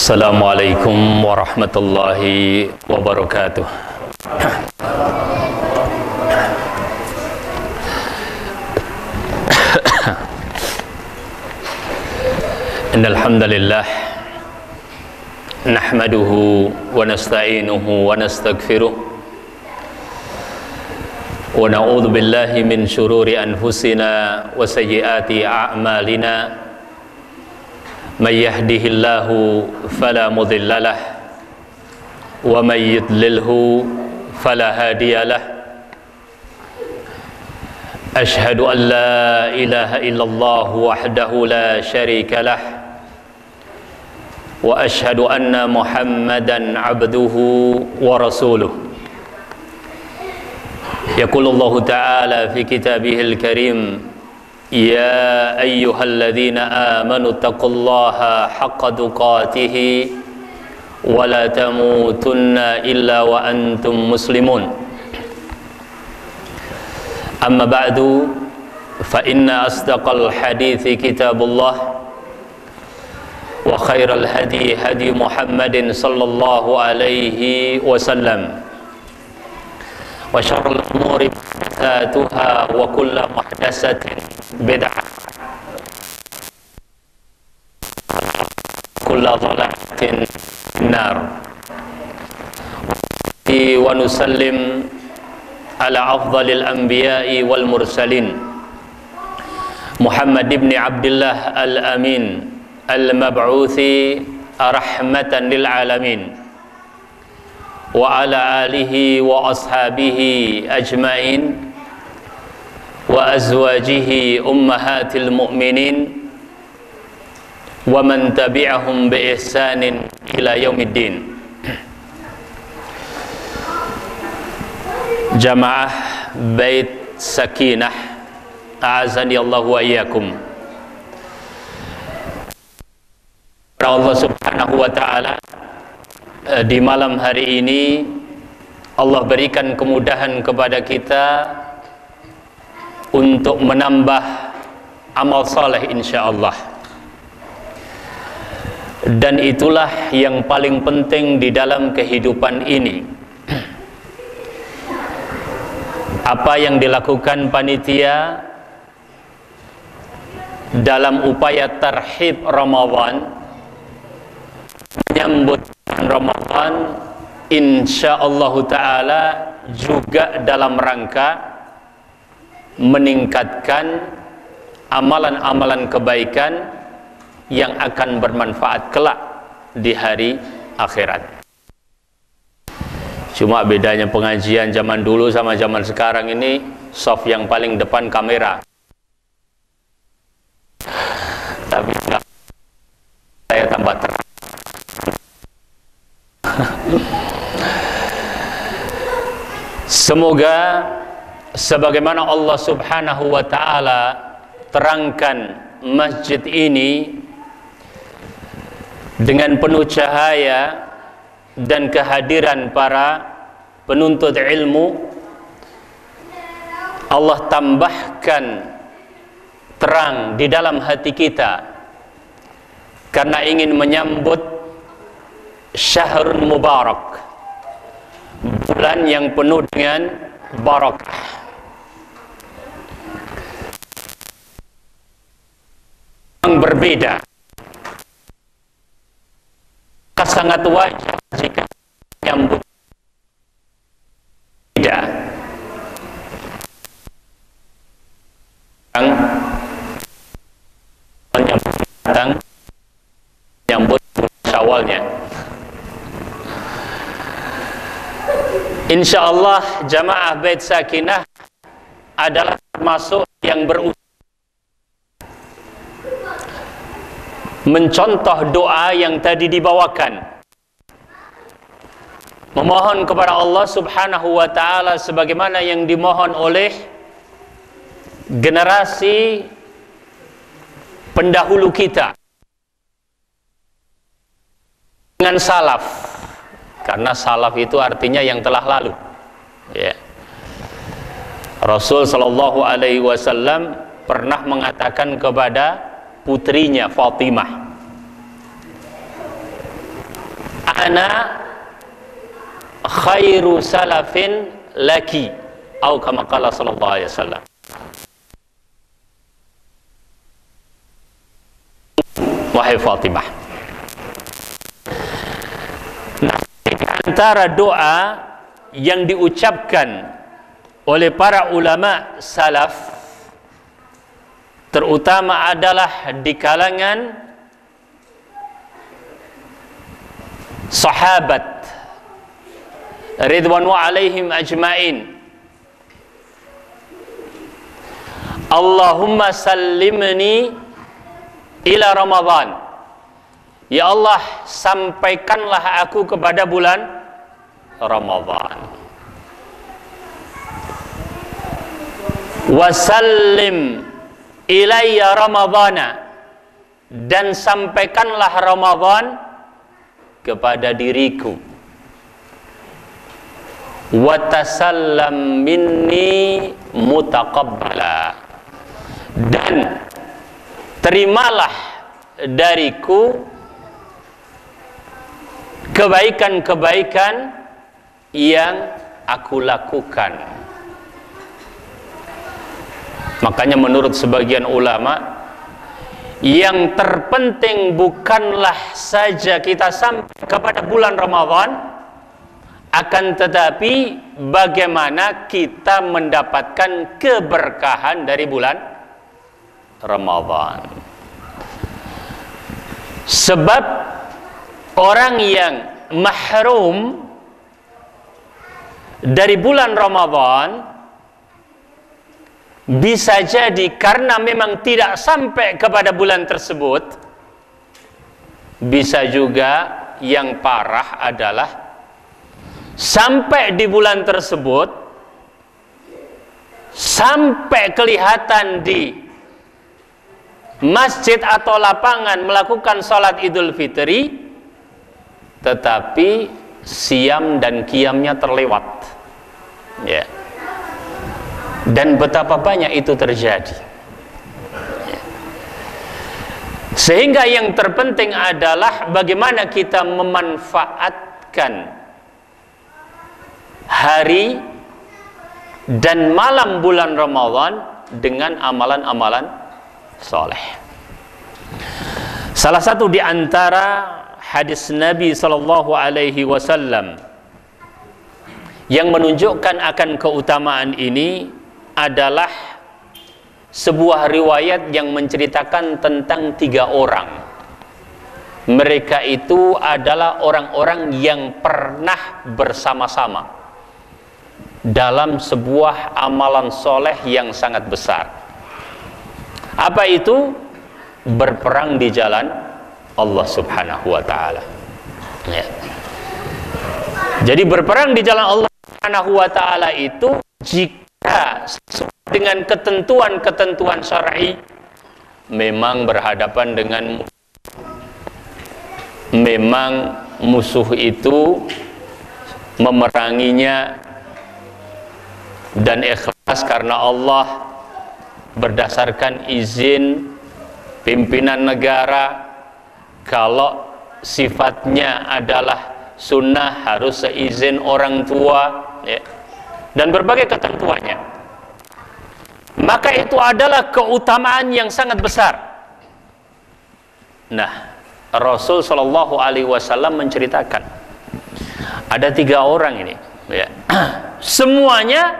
Assalamualaikum warahmatullahi wabarakatuh. Innal hamdalillah nahmaduhu wa nasta'inuhu wa nastaghfiruh wa na'udzu billahi min shururi anfusina wa sayyiati a'malina. Man yahdihillahu fala mudilla lah wa man yudlilhu fala hadiya lah. Ashhadu an la ilaha illallah wahdahu la syarika lah wa ashhadu anna Muhammadan abduhu wa rasuluh. Yaqulullahu ta'ala fi kitabihil karim, ya ayyuhalladzina amanu taqullaha haqqa tuqatih wa la tamutunna illa wa antum muslimun. Amma ba'du, fa inna asdaqal hadithi kitabullah wa khairal hadi hadi Muhammadin sallallahu alaihi wasallam wa syarrul umuri muhdatsatuha wa kullu muhdatsatin bid'ah kullu dhalalatin finnar. Wa nusallim ala afdalil anbiya'i wal mursalin Muhammad ibn Abdullah al-Amin al-mab'uthi rahmatan lil alamin wa ala alihi wa ashabihi ajma'in wa azwajihi ummahatil mu'minin wa man tabi'ahum bi ihsanin ila yaumiddin. Jamaah Bait Sakinah, a'azani Allah wa iyyakum. Allah Subhanahu wa ta'ala, di malam hari ini Allah berikan kemudahan kepada kita untuk menambah amal saleh insyaallah. Dan itulah yang paling penting di dalam kehidupan ini. Apa yang dilakukan panitia dalam upaya tarhib Ramadan, menyambut Ramadan, insyaallah ta'ala juga dalam rangka meningkatkan amalan-amalan kebaikan yang akan bermanfaat kelak di hari akhirat. Cuma bedanya pengajian zaman dulu sama zaman sekarang ini, soft yang paling depan kamera. Tapi saya tambah terang. Semoga sebagaimana Allah Subhanahu wa ta'ala terangkan masjid ini dengan penuh cahaya dan kehadiran para penuntut ilmu, Allah tambahkan terang di dalam hati kita karena ingin menyambut syahrul mubarak, bulan yang penuh dengan barakah. Yang berbeda, sangat wajar jika menyambut beda. Menyambut Syawalnya. Insyaallah jamaah Bait Sakinah adalah termasuk yang berusaha mencontoh doa yang tadi dibawakan, memohon kepada Allah Subhanahu wa ta'ala sebagaimana yang dimohon oleh generasi pendahulu kita dengan salaf, karena salaf itu artinya yang telah lalu, ya. Rasul sallallahu alaihi wasallam pernah mengatakan kepada putrinya Fatimah, ana khairu salafin laki, atau kama qala sallallahu alaihi wasallam. Wahai Fatimah. Nah, antara doa yang diucapkan oleh para ulama salaf terutama adalah di kalangan sahabat ridwanu alaihim ajmain. Allahumma sallimni ila Ramadan. Ya Allah, sampaikanlah aku kepada bulan Ramadan. Wasallim ilayya Ramadana, dan sampaikanlah Ramadan kepada diriku. Watasallam minni mutaqabbala, dan terimalah dariku kebaikan-kebaikan yang aku lakukan. Makanya menurut sebagian ulama, yang terpenting bukanlah saja kita sampai kepada bulan Ramadan, akan tetapi bagaimana kita mendapatkan keberkahan dari bulan Ramadan. Sebab orang yang mahrum dari bulan Ramadan bisa jadi karena memang tidak sampai kepada bulan tersebut. Bisa juga yang parah adalah sampai di bulan tersebut, sampai kelihatan di masjid atau lapangan melakukan sholat Idul Fitri, tetapi siam dan qiyamnya terlewat, ya. Dan betapa banyak itu terjadi, ya. Sehingga yang terpenting adalah bagaimana kita memanfaatkan hari dan malam bulan Ramadan dengan amalan-amalan soleh. Salah satu di antara hadis Nabi Sallallahu Alaihi Wasallam yang menunjukkan akan keutamaan ini adalah sebuah riwayat yang menceritakan tentang 3 orang. Mereka itu adalah orang-orang yang pernah bersama-sama dalam sebuah amalan soleh yang sangat besar. Apa itu? Berperang di jalan Allah Subhanahu wa ta'ala, ya. Jadi berperang di jalan Allah Subhanahu wa ta'ala itu jika sesuai dengan ketentuan-ketentuan syar'i, memang berhadapan dengan memang musuh itu memeranginya dan ikhlas karena Allah, berdasarkan izin pimpinan negara. Kalau sifatnya adalah sunnah harus seizin orang tua, ya, dan berbagai ketentuannya. Maka itu adalah keutamaan yang sangat besar. Nah, Rasul Shallallahu Alaihi Wasallam menceritakan ada 3 orang ini, ya, semuanya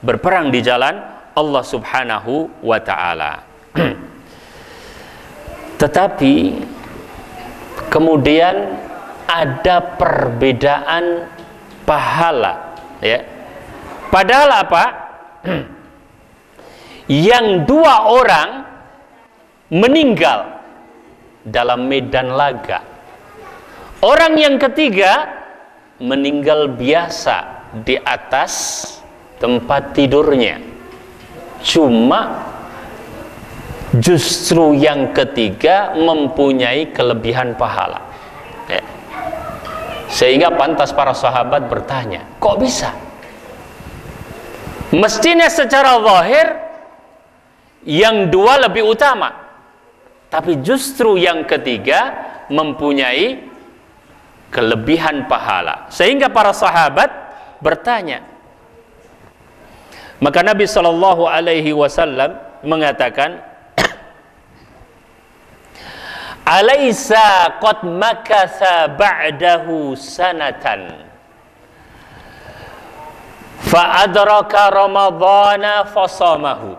berperang di jalan Allah Subhanahu wa ta'ala. Tetapi kemudian ada perbedaan pahala, ya. Padahal apa? Yang 2 orang meninggal dalam medan laga. Orang yang ketiga meninggal biasa di atas tempat tidurnya. Cuma justru yang ketiga mempunyai kelebihan pahala, ya. Sehingga pantas para sahabat bertanya, kok bisa? Mestinya secara zahir yang 2 lebih utama, tapi justru yang ketiga mempunyai kelebihan pahala, sehingga para sahabat bertanya. Maka Nabi Shallallahu Alaihi Wasallam mengatakan, Alaysa qad makatha ba'dahu sanatan fa adraka ramadhana fasamahu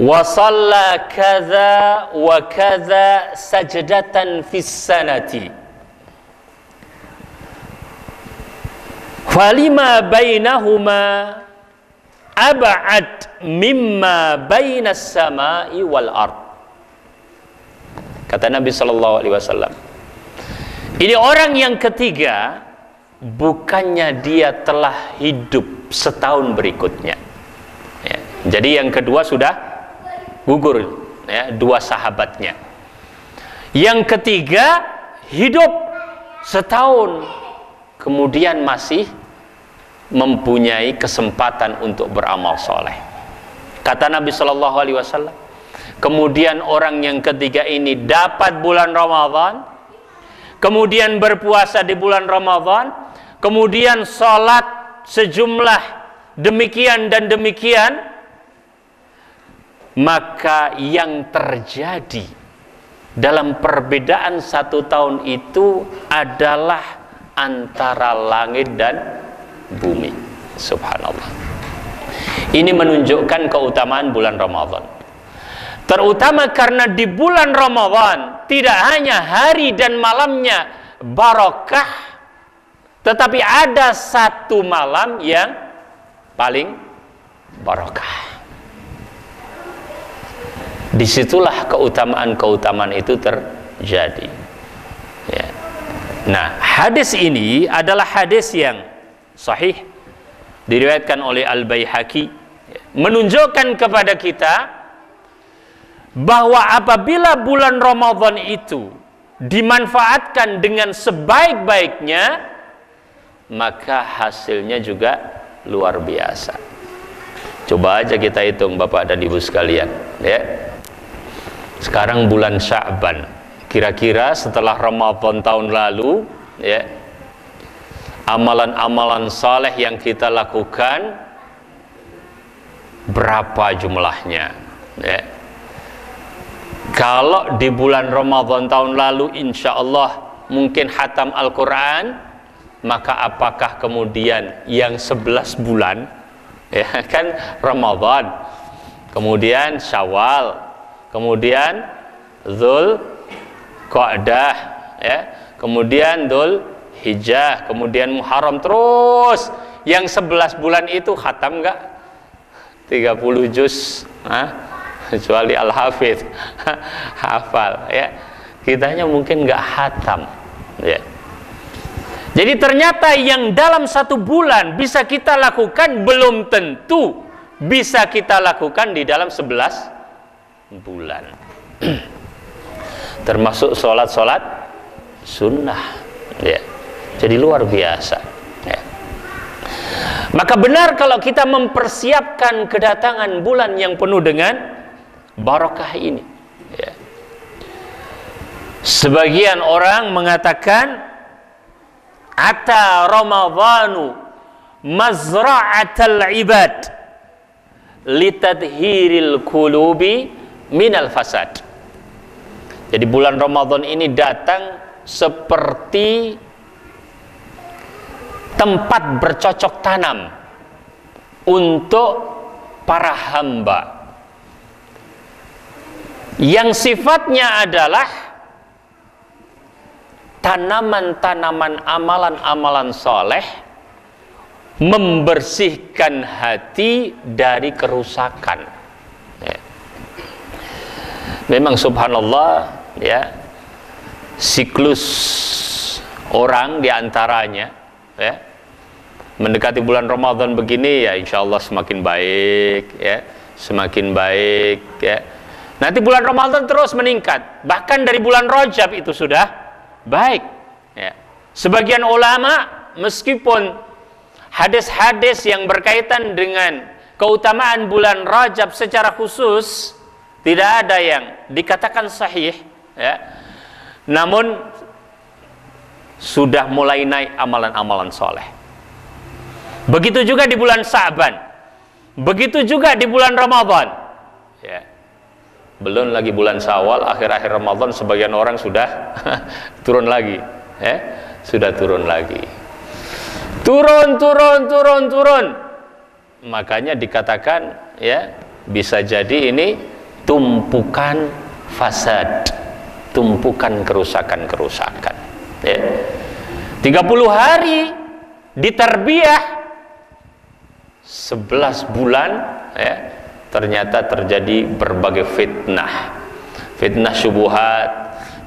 wa shalla kadza wa kadza sajdatan fis sanati falima bainahuma ab'ad mimma bainas samai wal ard. Kata Nabi Shallallahu Alaihi Wasallam, ini orang yang ketiga, bukannya dia telah hidup setahun berikutnya. Ya, jadi yang kedua sudah gugur, ya, dua sahabatnya. Yang ketiga hidup setahun, kemudian masih mempunyai kesempatan untuk beramal soleh. Kata Nabi Shallallahu Alaihi Wasallam, kemudian orang yang ketiga ini dapat bulan Ramadan, kemudian berpuasa di bulan Ramadan, kemudian sholat sejumlah demikian dan demikian, maka yang terjadi dalam perbedaan 1 tahun itu adalah antara langit dan bumi. Subhanallah. Ini menunjukkan keutamaan bulan Ramadan. Terutama karena di bulan Ramadan tidak hanya hari dan malamnya barokah, tetapi ada satu malam yang paling barokah. Disitulah keutamaan-keutamaan itu terjadi. Ya. Nah, hadis ini adalah hadis yang sahih, diriwayatkan oleh Al-Baihaqi, menunjukkan kepada kita bahwa apabila bulan Ramadan itu dimanfaatkan dengan sebaik-baiknya, maka hasilnya juga luar biasa. Coba aja kita hitung Bapak dan Ibu sekalian, ya. Sekarang bulan Sya'ban, kira-kira setelah Ramadan tahun lalu, ya, amalan-amalan saleh yang kita lakukan berapa jumlahnya, ya. Kalau di bulan Ramadan tahun lalu insya Allah mungkin khatam Al-Quran, maka apakah kemudian yang 11 bulan, ya kan, Ramadan, kemudian Syawal, kemudian Dzul Qa'dah, ya, kemudian Dzul Hijjah, kemudian Muharram, terus yang 11 bulan itu khatam enggak? 30 juz, kecuali Al-Hafidh hafal, ya, kitanya mungkin nggak hatam, ya. Jadi ternyata yang dalam 1 bulan bisa kita lakukan belum tentu bisa kita lakukan di dalam 11 bulan. Termasuk sholat-sholat sunnah, ya. Jadi luar biasa, ya. Maka benar kalau kita mempersiapkan kedatangan bulan yang penuh dengan barokah ini, ya. Sebagian orang mengatakan ata Ramadhanu mazra'atal ibad litadhiril qulubi minal fasad. Jadi bulan Ramadan ini datang seperti tempat bercocok tanam untuk para hamba yang sifatnya adalah tanaman-tanaman amalan-amalan soleh, membersihkan hati dari kerusakan, ya. Memang subhanallah, ya, siklus orang diantaranya, ya, mendekati bulan Ramadan begini, ya insya Allah semakin baik, ya, semakin baik, ya. Nanti bulan Ramadan terus meningkat, bahkan dari bulan Rajab itu sudah baik, ya. Sebagian ulama meskipun hadis-hadis yang berkaitan dengan keutamaan bulan Rajab secara khusus tidak ada yang dikatakan sahih, ya. Namun sudah mulai naik amalan-amalan soleh. Begitu juga di bulan Sa'ban, begitu juga di bulan Ramadan, ya. Belum lagi bulan Syawal, akhir-akhir Ramadan sebagian orang sudah turun lagi, ya. Sudah turun lagi, turun. Makanya dikatakan, ya, bisa jadi ini tumpukan fasad, tumpukan kerusakan, ya. 30 hari ditarbiyah, 11 bulan, ya, ternyata terjadi berbagai fitnah syubhat,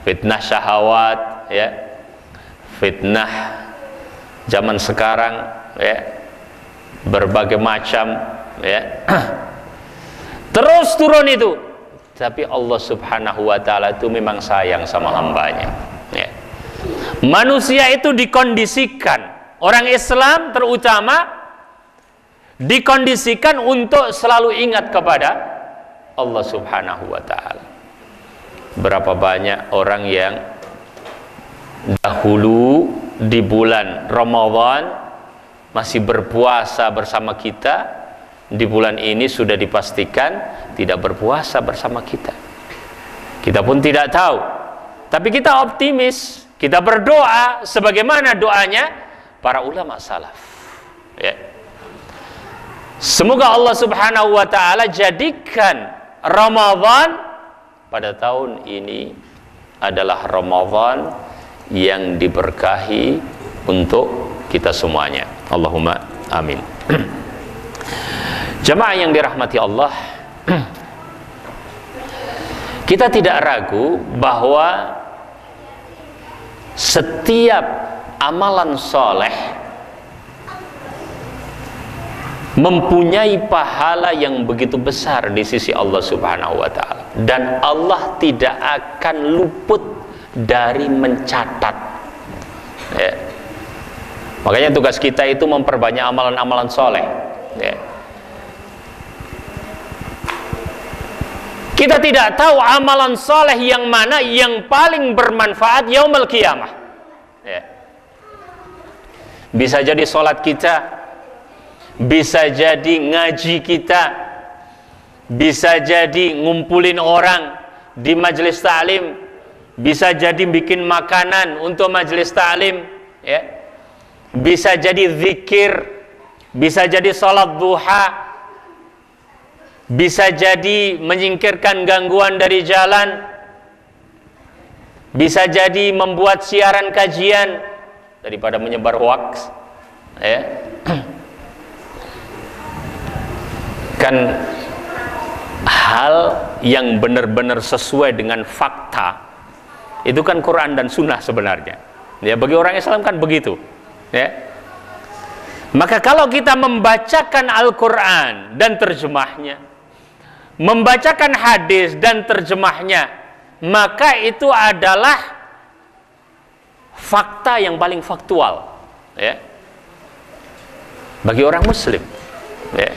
fitnah syahwat, ya, fitnah zaman sekarang, ya, berbagai macam, ya. Terus turun itu. Tapi Allah Subhanahu wa ta'ala itu memang sayang sama hambanya, ya. Manusia itu dikondisikan, orang Islam terutama dikondisikan untuk selalu ingat kepada Allah Subhanahu wa ta'ala. Berapa banyak orang yang dahulu di bulan Ramadan masih berpuasa bersama kita, di bulan ini sudah dipastikan tidak berpuasa bersama kita. Kita pun tidak tahu, tapi kita optimis, kita berdoa sebagaimana doanya para ulama salaf, ya. Semoga Allah Subhanahu wa ta'ala jadikan Ramadan pada tahun ini adalah Ramadan yang diberkahi untuk kita semuanya. Allahumma amin. Jamaah yang dirahmati Allah, kita tidak ragu bahwa setiap amalan soleh mempunyai pahala yang begitu besar di sisi Allah Subhanahu wa ta'ala, dan Allah tidak akan luput dari mencatat, ya. Makanya tugas kita itu memperbanyak amalan-amalan soleh, ya. Kita tidak tahu amalan soleh yang mana yang paling bermanfaat yaumul qiyamah, ya. Bisa jadi sholat kita, bisa jadi ngaji kita, bisa jadi ngumpulin orang di majelis ta'lim, bisa jadi bikin makanan untuk majelis ta'lim, ya. Bisa jadi zikir, bisa jadi salat duha, bisa jadi menyingkirkan gangguan dari jalan, bisa jadi membuat siaran kajian daripada menyebar hoaks, ya. Kan hal yang benar-benar sesuai dengan fakta itu kan Quran dan Sunnah sebenarnya, ya. Bagi orang Islam kan begitu, ya. Maka kalau kita membacakan Al-Quran dan terjemahnya, membacakan hadis dan terjemahnya, maka itu adalah fakta yang paling faktual, ya, bagi orang Muslim, ya.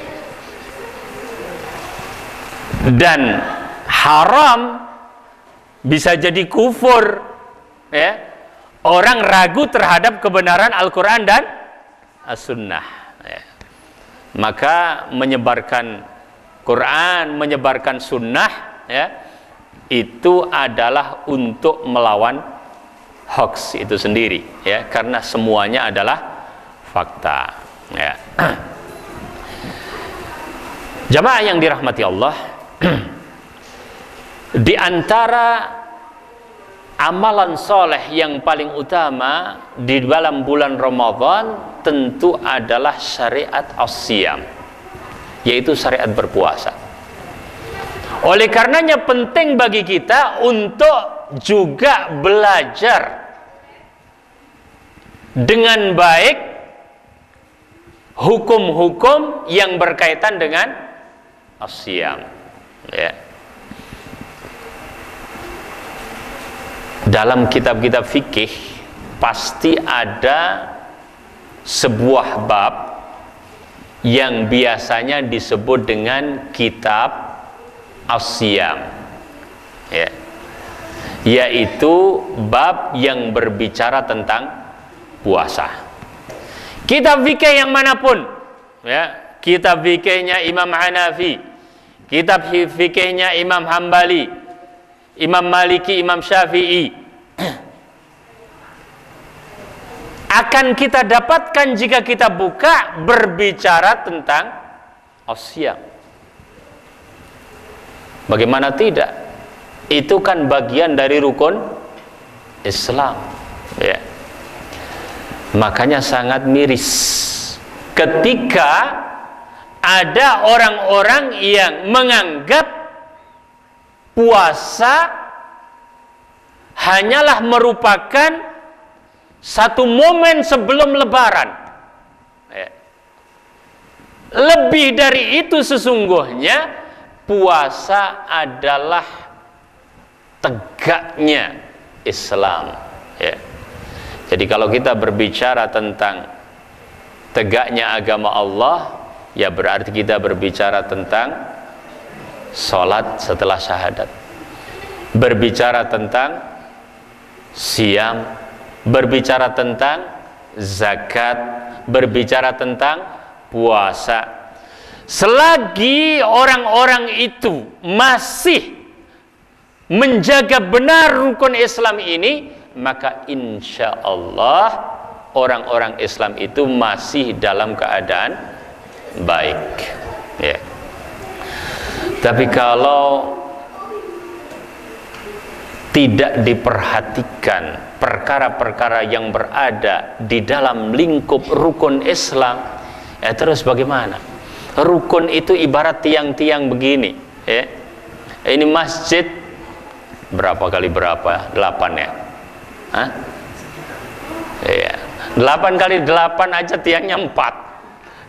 Dan haram bisa jadi kufur, ya. Orang ragu terhadap kebenaran Al-Quran dan As-Sunnah, ya. Maka menyebarkan Quran, menyebarkan Sunnah, ya, itu adalah untuk melawan hoax itu sendiri, ya, karena semuanya adalah fakta, ya. Jamaah yang dirahmati Allah, di antara amalan soleh yang paling utama di dalam bulan Ramadan tentu adalah syariat as-siyam, yaitu syariat berpuasa. Oleh karenanya penting bagi kita untuk juga belajar dengan baik hukum-hukum yang berkaitan dengan as-siyam, ya. Dalam kitab-kitab fikih pasti ada sebuah bab yang biasanya disebut dengan kitab as-siyam, ya, yaitu bab yang berbicara tentang puasa. Kitab fikih yang manapun, ya, kitab fikihnya Imam Hanafi, kitab fikihnya Imam Hambali, Imam Maliki, Imam Syafi'i, akan kita dapatkan jika kita buka berbicara tentang asyam. Bagaimana tidak? Itu kan bagian dari rukun Islam, ya. Makanya sangat miris ketika ada orang-orang yang menganggap puasa hanyalah merupakan satu momen sebelum Lebaran. Lebih dari itu sesungguhnya puasa adalah tegaknya Islam, ya. Jadi kalau kita berbicara tentang tegaknya agama Allah, ya berarti kita berbicara tentang sholat setelah syahadat, berbicara tentang siam, berbicara tentang zakat, berbicara tentang puasa. Selagi orang-orang itu masih menjaga benar rukun Islam ini, maka insya Allah orang-orang Islam itu masih dalam keadaan baik, ya. Tapi kalau tidak diperhatikan perkara-perkara yang berada di dalam lingkup rukun Islam, ya terus bagaimana? Rukun itu ibarat tiang-tiang begini, ya. Ini masjid berapa kali berapa? 8, ya. Hah? Ya. 8 kali 8 aja tiangnya 4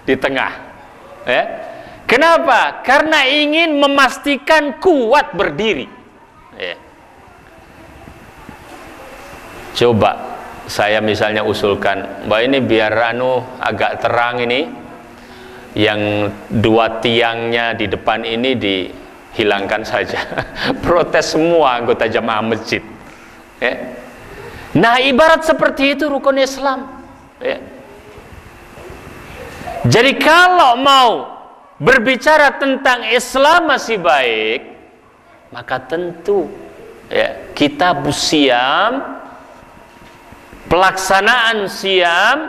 di tengah, ya. Kenapa? Karena ingin memastikan kuat berdiri, ya. Coba saya misalnya usulkan, bahwa ini biar agak terang ini, yang 2 tiangnya di depan ini dihilangkan saja. Protes semua anggota jamaah masjid, ya. Nah, ibarat seperti itu rukun Islam, ya. Jadi kalau mau berbicara tentang Islam masih baik, maka tentu, ya, kita siam, pelaksanaan siam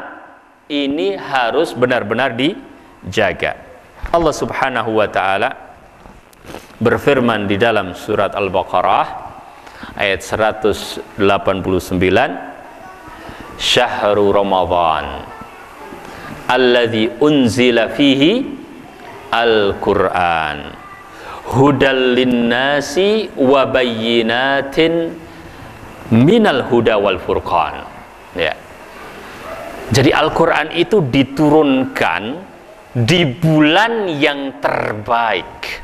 ini harus benar-benar dijaga. Allah Subhanahu wa ta'ala berfirman di dalam surat Al-Baqarah ayat 189, Syahrul Ramadan alladzi unzila fihi Al-Qur'an hudal linnasi wa bayyinatin minal huda wal furqan, ya. Jadi Al-Qur'an itu diturunkan di bulan yang terbaik,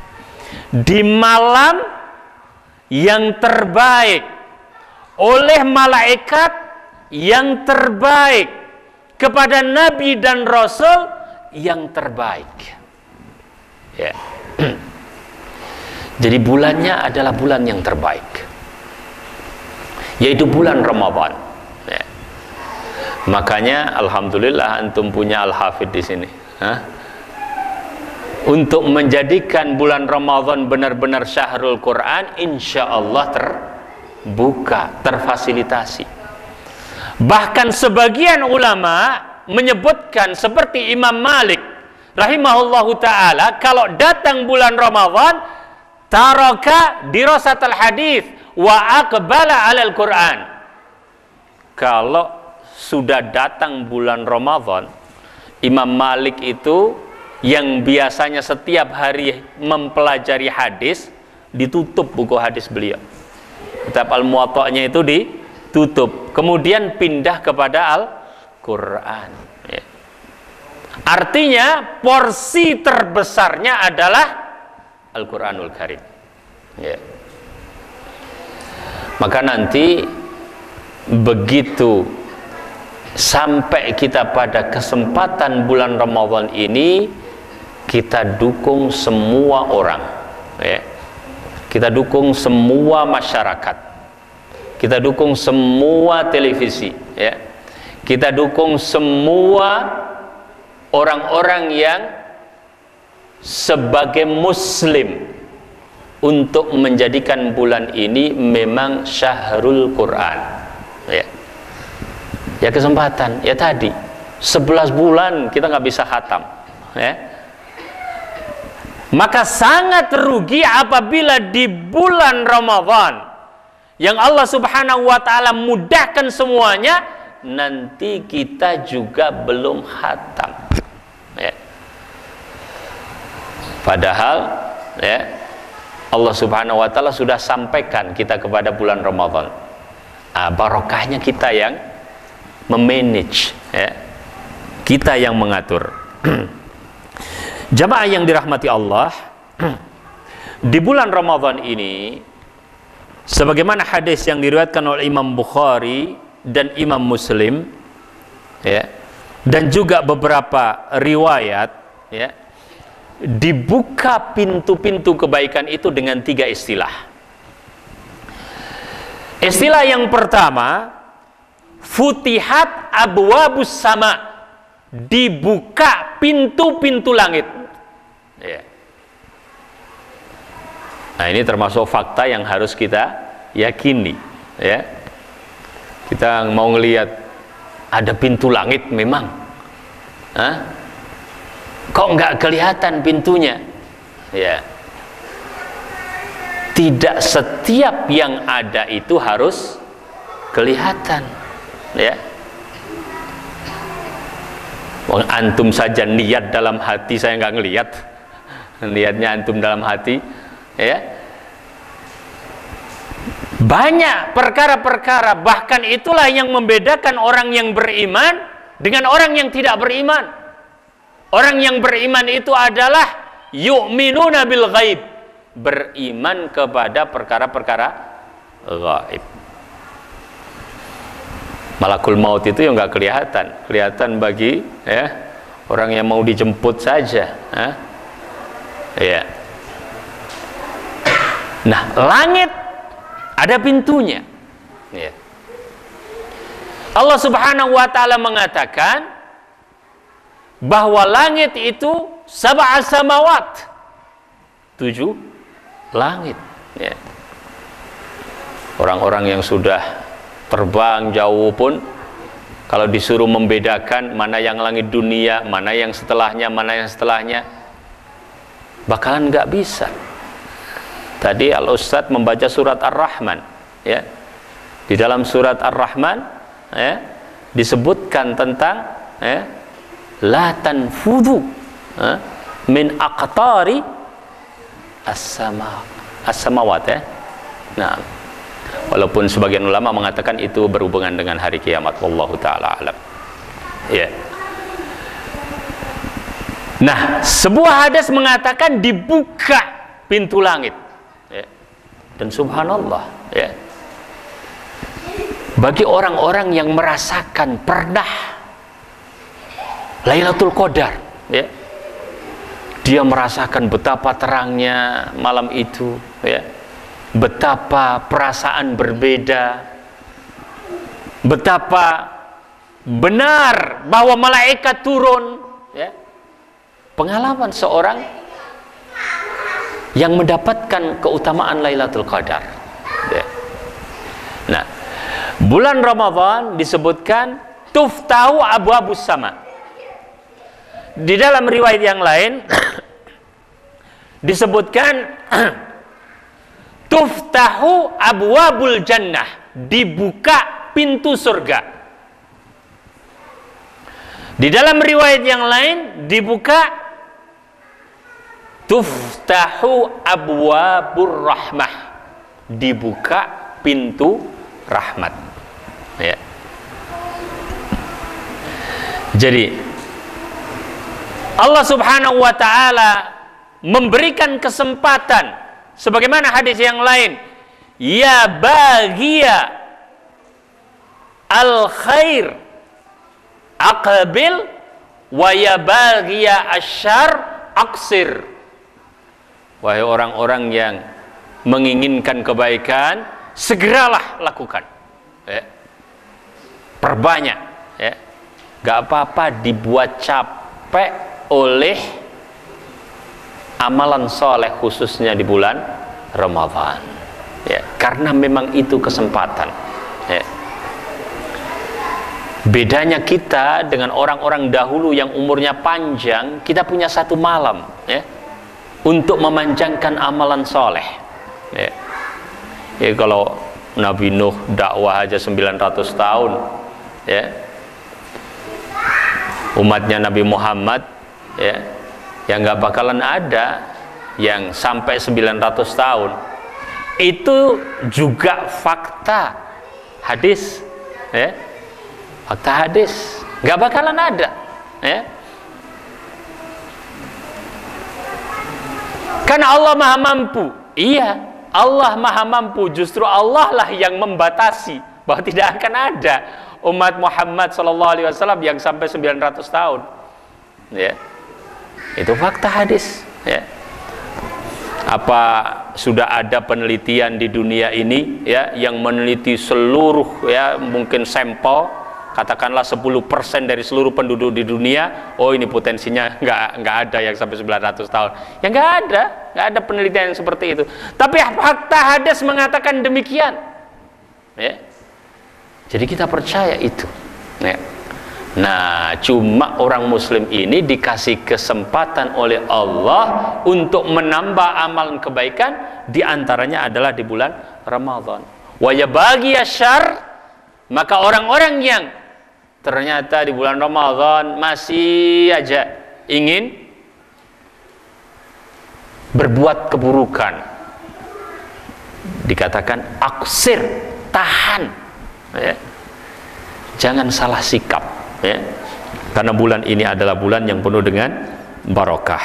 di malam yang terbaik, oleh malaikat yang terbaik, kepada nabi dan rasul yang terbaik, ya. Jadi bulannya adalah bulan yang terbaik, yaitu bulan Ramadan, ya. Makanya alhamdulillah antum punya Al-Hafidh di sini, untuk menjadikan bulan Ramadan benar-benar syahrul Quran, insya Allah terbuka, terfasilitasi. Bahkan sebagian ulama menyebutkan seperti Imam Malik rahimahullahu ta'ala, kalau datang bulan Ramadan, taraka dirasatul hadis wa aqbala alal Quran. Kalau sudah datang bulan Ramadan, Imam Malik itu yang biasanya setiap hari mempelajari hadis, ditutup buku hadis beliau. Kitab Al-Muwatta'nya itu ditutup, kemudian pindah kepada Al-Quran, ya. Artinya porsi terbesarnya adalah Al-Quranul Karim, ya. Maka nanti begitu sampai kita pada kesempatan bulan Ramadan ini, kita dukung semua orang, ya. Kita dukung semua masyarakat, kita dukung semua televisi, ya. kita dukung semua orang-orang yang sebagai muslim untuk menjadikan bulan ini memang syahrul Quran. Ya kesempatan, ya tadi 11 bulan kita nggak bisa khatam, ya. Maka sangat rugi apabila di bulan Ramadan yang Allah Subhanahu wa ta'ala mudahkan semuanya, nanti kita juga belum khatam, ya. Padahal ya Allah Subhanahu wa ta'ala sudah sampaikan kita kepada bulan Ramadan. Barokahnya kita yang memanage, ya. Kita yang mengatur. Jamaah yang dirahmati Allah, di bulan Ramadan ini, sebagaimana hadis yang diriwayatkan oleh Imam Bukhari dan Imam Muslim, ya, dan juga beberapa riwayat, ya, dibuka pintu-pintu kebaikan itu dengan 3 istilah. Istilah yang pertama, futihat abwabus sama, dibuka pintu-pintu langit, ya. Nah, ini termasuk fakta yang harus kita yakini, ya. Kita mau ngelihat ada pintu langit memang, kok nggak kelihatan pintunya, ya. Tidak setiap yang ada itu harus kelihatan, ya. Antum saja niat dalam hati, saya nggak ngelihat niatnya antum dalam hati, ya. Banyak perkara-perkara, bahkan itulah yang membedakan orang yang beriman dengan orang yang tidak beriman. Orang yang beriman itu adalah yu'minuna bil ghaib, beriman kepada perkara-perkara gaib. Malakul maut itu yang nggak kelihatan, kelihatan bagi, ya, orang yang mau dijemput saja, ya. Nah, langit ada pintunya, ya. Allah Subhanahu wa ta'ala mengatakan bahwa langit itu sab'a samawat, 7 langit, ya. Orang-orang yang sudah terbang jauh pun kalau disuruh membedakan mana yang langit dunia, mana yang setelahnya, bakalan nggak bisa. Tadi Al-Ustadz membaca surat Ar-Rahman, ya. Di dalam surat Ar-Rahman, ya, disebutkan tentang, ya, la tanfudhu min aqtari as-samawat, ya. Nah, walaupun sebagian ulama mengatakan itu berhubungan dengan hari kiamat, wallahu taala alam, ya. Nah, sebuah hadis mengatakan dibuka pintu langit, ya. Dan subhanallah, ya, bagi orang-orang yang merasakan pernah Lailatul Qadar, ya, dia merasakan betapa terangnya malam itu, ya, betapa perasaan berbeda, betapa benar bahwa malaikat turun, ya. Pengalaman seorang yang mendapatkan keutamaan Lailatul Qadar, ya. Nah, bulan Ramadan disebutkan tuftahu abwabus sama. Di dalam riwayat yang lain disebutkan tuftahu abwabul jannah, dibuka pintu surga. Di dalam riwayat yang lain dibuka tuftahu abwabur rahmah, dibuka pintu rahmat, ya. Jadi Allah Subhanahu wa ta'ala memberikan kesempatan sebagaimana hadis yang lain, ya bagiya al khair aqbil wa ya bagiya asyar aqsir. Wahai orang-orang yang menginginkan kebaikan, segeralah lakukan, ya. Perbanyak, ya, nggak apa-apa dibuat capek oleh amalan soleh khususnya di bulan Ramadan, ya, karena memang itu kesempatan, ya. Bedanya kita dengan orang-orang dahulu yang umurnya panjang, kita punya satu malam, ya, untuk memanjangkan amalan soleh, ya. Ya, kalau Nabi Nuh dakwah aja 900 tahun, ya, umatnya Nabi Muhammad, ya, yang nggak bakalan ada yang sampai 900 tahun. Itu juga fakta hadis, ya, fakta hadis, nggak bakalan ada, ya. Karena Allah maha mampu. Iya, Allah maha mampu. Justru Allah lah yang membatasi bahwa tidak akan ada umat Muhammad SAW yang sampai 900 tahun, ya. Itu fakta hadis, ya. Apa sudah ada penelitian di dunia ini, ya, yang meneliti seluruh, ya, mungkin sampel, katakanlah 10% dari seluruh penduduk di dunia, oh ini potensinya nggak ada yang sampai 900 tahun. Ya nggak ada penelitian yang seperti itu. Tapi fakta hadis mengatakan demikian, ya. Jadi kita percaya itu, ya. Nah, cuma orang muslim ini dikasih kesempatan oleh Allah untuk menambah amalan kebaikan, diantaranya adalah di bulan Ramadan. Wa yabaghi asyarr, maka orang-orang yang ternyata di bulan Ramadan masih aja ingin berbuat keburukan, dikatakan aksir, tahan, ya. Jangan salah sikap, ya. Karena bulan ini adalah bulan yang penuh dengan barokah.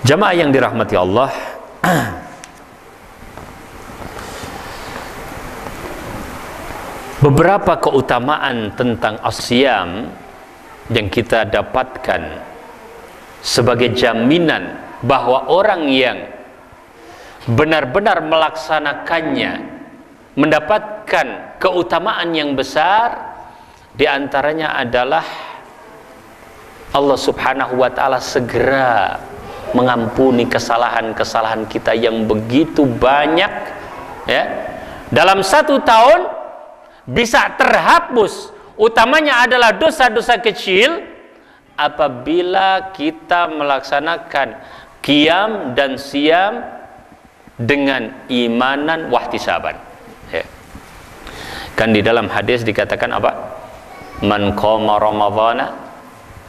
Jamaah yang dirahmati Allah, beberapa keutamaan tentang asyam yang kita dapatkan sebagai jaminan bahwa orang yang benar-benar melaksanakannya mendapatkan keutamaan yang besar, diantaranya adalah Allah Subhanahu wa Ta'ala segera mengampuni kesalahan-kesalahan kita yang begitu banyak, ya. Dalam 1 tahun bisa terhapus, utamanya adalah dosa-dosa kecil apabila kita melaksanakan qiyam dan siyam dengan imanan wahtisaban, ya. Kan di dalam hadis dikatakan apa? Man qama ramadhana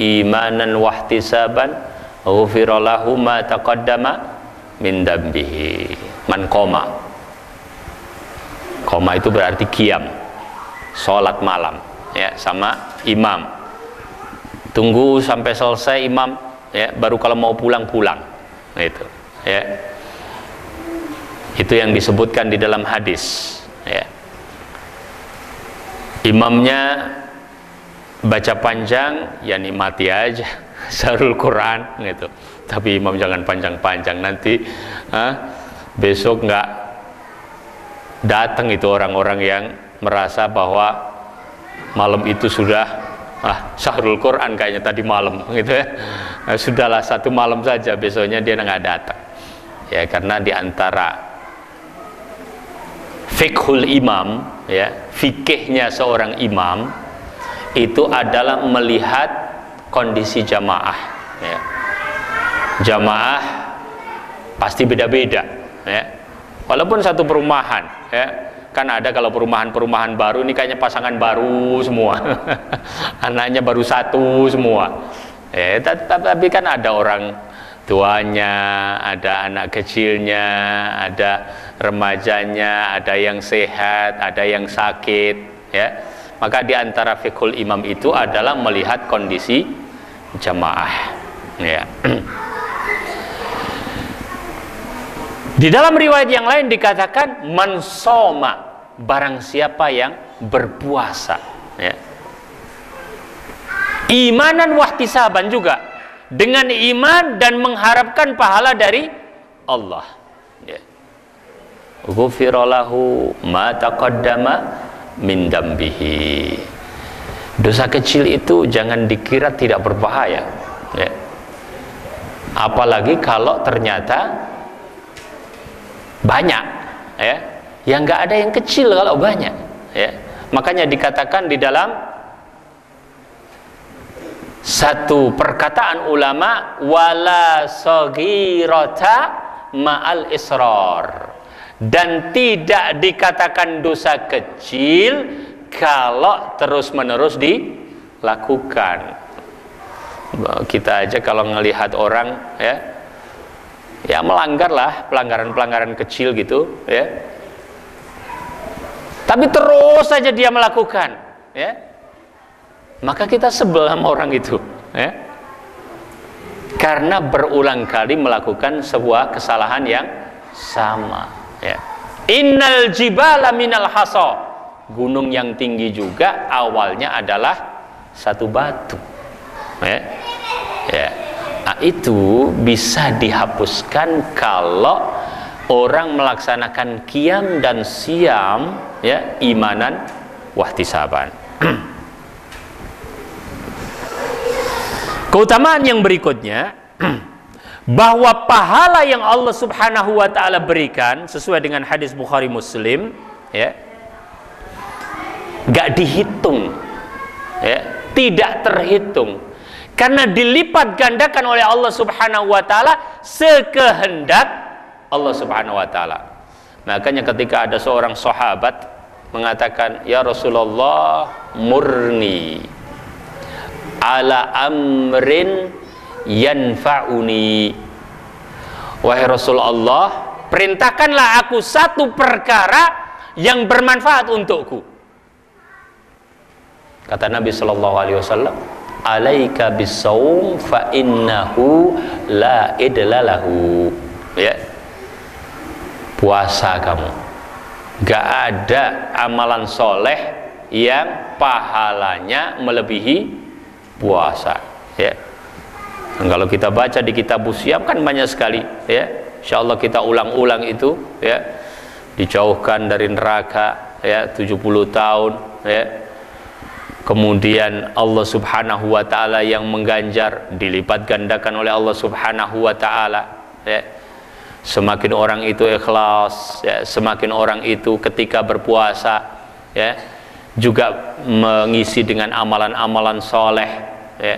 imanan wahtisaban ghufira lahu ma taqaddama min dambihi. Man qama, qama itu berarti qiyam, sholat malam, ya, sama imam. Tunggu sampai selesai imam, ya, baru kalau mau pulang, itu, ya. Itu yang disebutkan di dalam hadis, ya. Imamnya baca panjang, ya nikmati aja Syahrul Quran, gitu. Tapi imam jangan panjang-panjang, nanti besok nggak datang itu orang-orang yang merasa bahwa malam itu sudah Syahrul Quran kayaknya tadi malam, gitu, ya. Sudahlah 1 malam saja, besoknya dia nggak datang, ya. Karena diantara fiqhul imam, ya, fikihnya seorang imam itu adalah melihat kondisi jamaah, ya. Jamaah pasti beda-beda, ya. Walaupun satu perumahan, ya, kan ada kalau perumahan-perumahan baru ini kayaknya pasangan baru semua anaknya baru 1 semua, tapi kan ada orang tuanya, ada anak kecilnya, ada remajanya, ada yang sehat, ada yang sakit, ya. Maka di antara fiqhul imam itu adalah melihat kondisi jamaah, ya. Di dalam riwayat yang lain dikatakan man soma, barang siapa yang berpuasa, ya. Imanan wahtisaban juga, dengan iman dan mengharapkan pahala dari Allah, ya. Ghufira lahu ma taqaddama min dambihi. Dosa kecil itu jangan dikira tidak berbahaya, ya. Apalagi kalau ternyata banyak, ya. Yang nggak ada yang kecil kalau banyak, ya. Makanya dikatakan di dalam satu perkataan ulama, wala saghirata ma'al israr, dan tidak dikatakan dosa kecil kalau terus-menerus dilakukan. Kita aja kalau ngelihat orang, ya melanggar lah, pelanggaran-pelanggaran kecil gitu, ya, tapi terus saja dia melakukan, ya, maka kita sebel sama orang itu, ya, karena berulang kali melakukan sebuah kesalahan yang sama, ya. Innal jibala minal hasa, gunung yang tinggi juga awalnya adalah satu batu, ya. Nah, itu bisa dihapuskan kalau orang melaksanakan qiyam dan siam, ya, imanan wahtisaban. Keutamaan yang berikutnya, bahwa pahala yang Allah Subhanahu wa ta'ala berikan sesuai dengan hadis Bukhari Muslim, ya, gak dihitung, ya, tidak terhitung, karena dilipat gandakan oleh Allah Subhanahu wa ta'ala sekehendak Allah Subhanahu wa ta'ala. Makanya ketika ada seorang sahabat mengatakan, ya Rasulullah, murni ala amrin yanfa'uni, wahai Rasulullah, perintahkanlah aku satu perkara yang bermanfaat untukku. Kata Nabi sallallahu alaihi wasallam, alaika bisawm fa innahu la idlalahu, ya, puasa kamu, gak ada amalan soleh yang pahalanya melebihi puasa, ya. Dan kalau kita baca di kitab Siam kan banyak sekali, ya. Insyaallah kita ulang-ulang itu, ya. Dijauhkan dari neraka, ya, 70 tahun, ya. Kemudian Allah Subhanahu wa ta'ala yang mengganjar, dilipat gandakan oleh Allah Subhanahu wa ta'ala, ya. Semakin orang itu ikhlas, ya, semakin orang itu ketika berpuasa, ya, juga mengisi dengan amalan-amalan soleh, ya,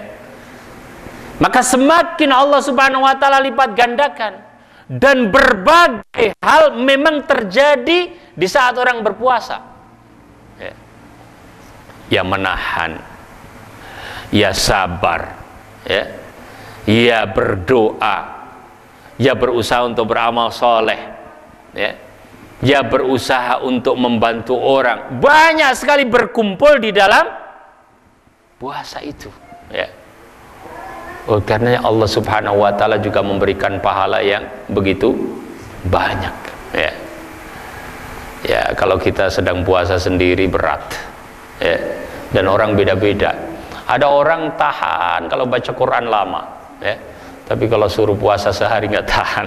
maka semakin Allah Subhanahu wa ta'ala lipat gandakan. Dan berbagai hal memang terjadi di saat orang berpuasa, ya. Ya menahan, ya sabar, ya, ya berdoa, ya berusaha untuk beramal soleh, ya, ya berusaha untuk membantu orang. Banyak sekali berkumpul di dalam puasa itu, ya. Karena Allah Subhanahu wa ta'ala juga memberikan pahala yang begitu banyak, ya. Ya, kalau kita sedang puasa sendiri berat, ya, dan orang beda-beda. Ada orang tahan kalau baca Quran lama, ya, tapi kalau suruh puasa sehari nggak tahan,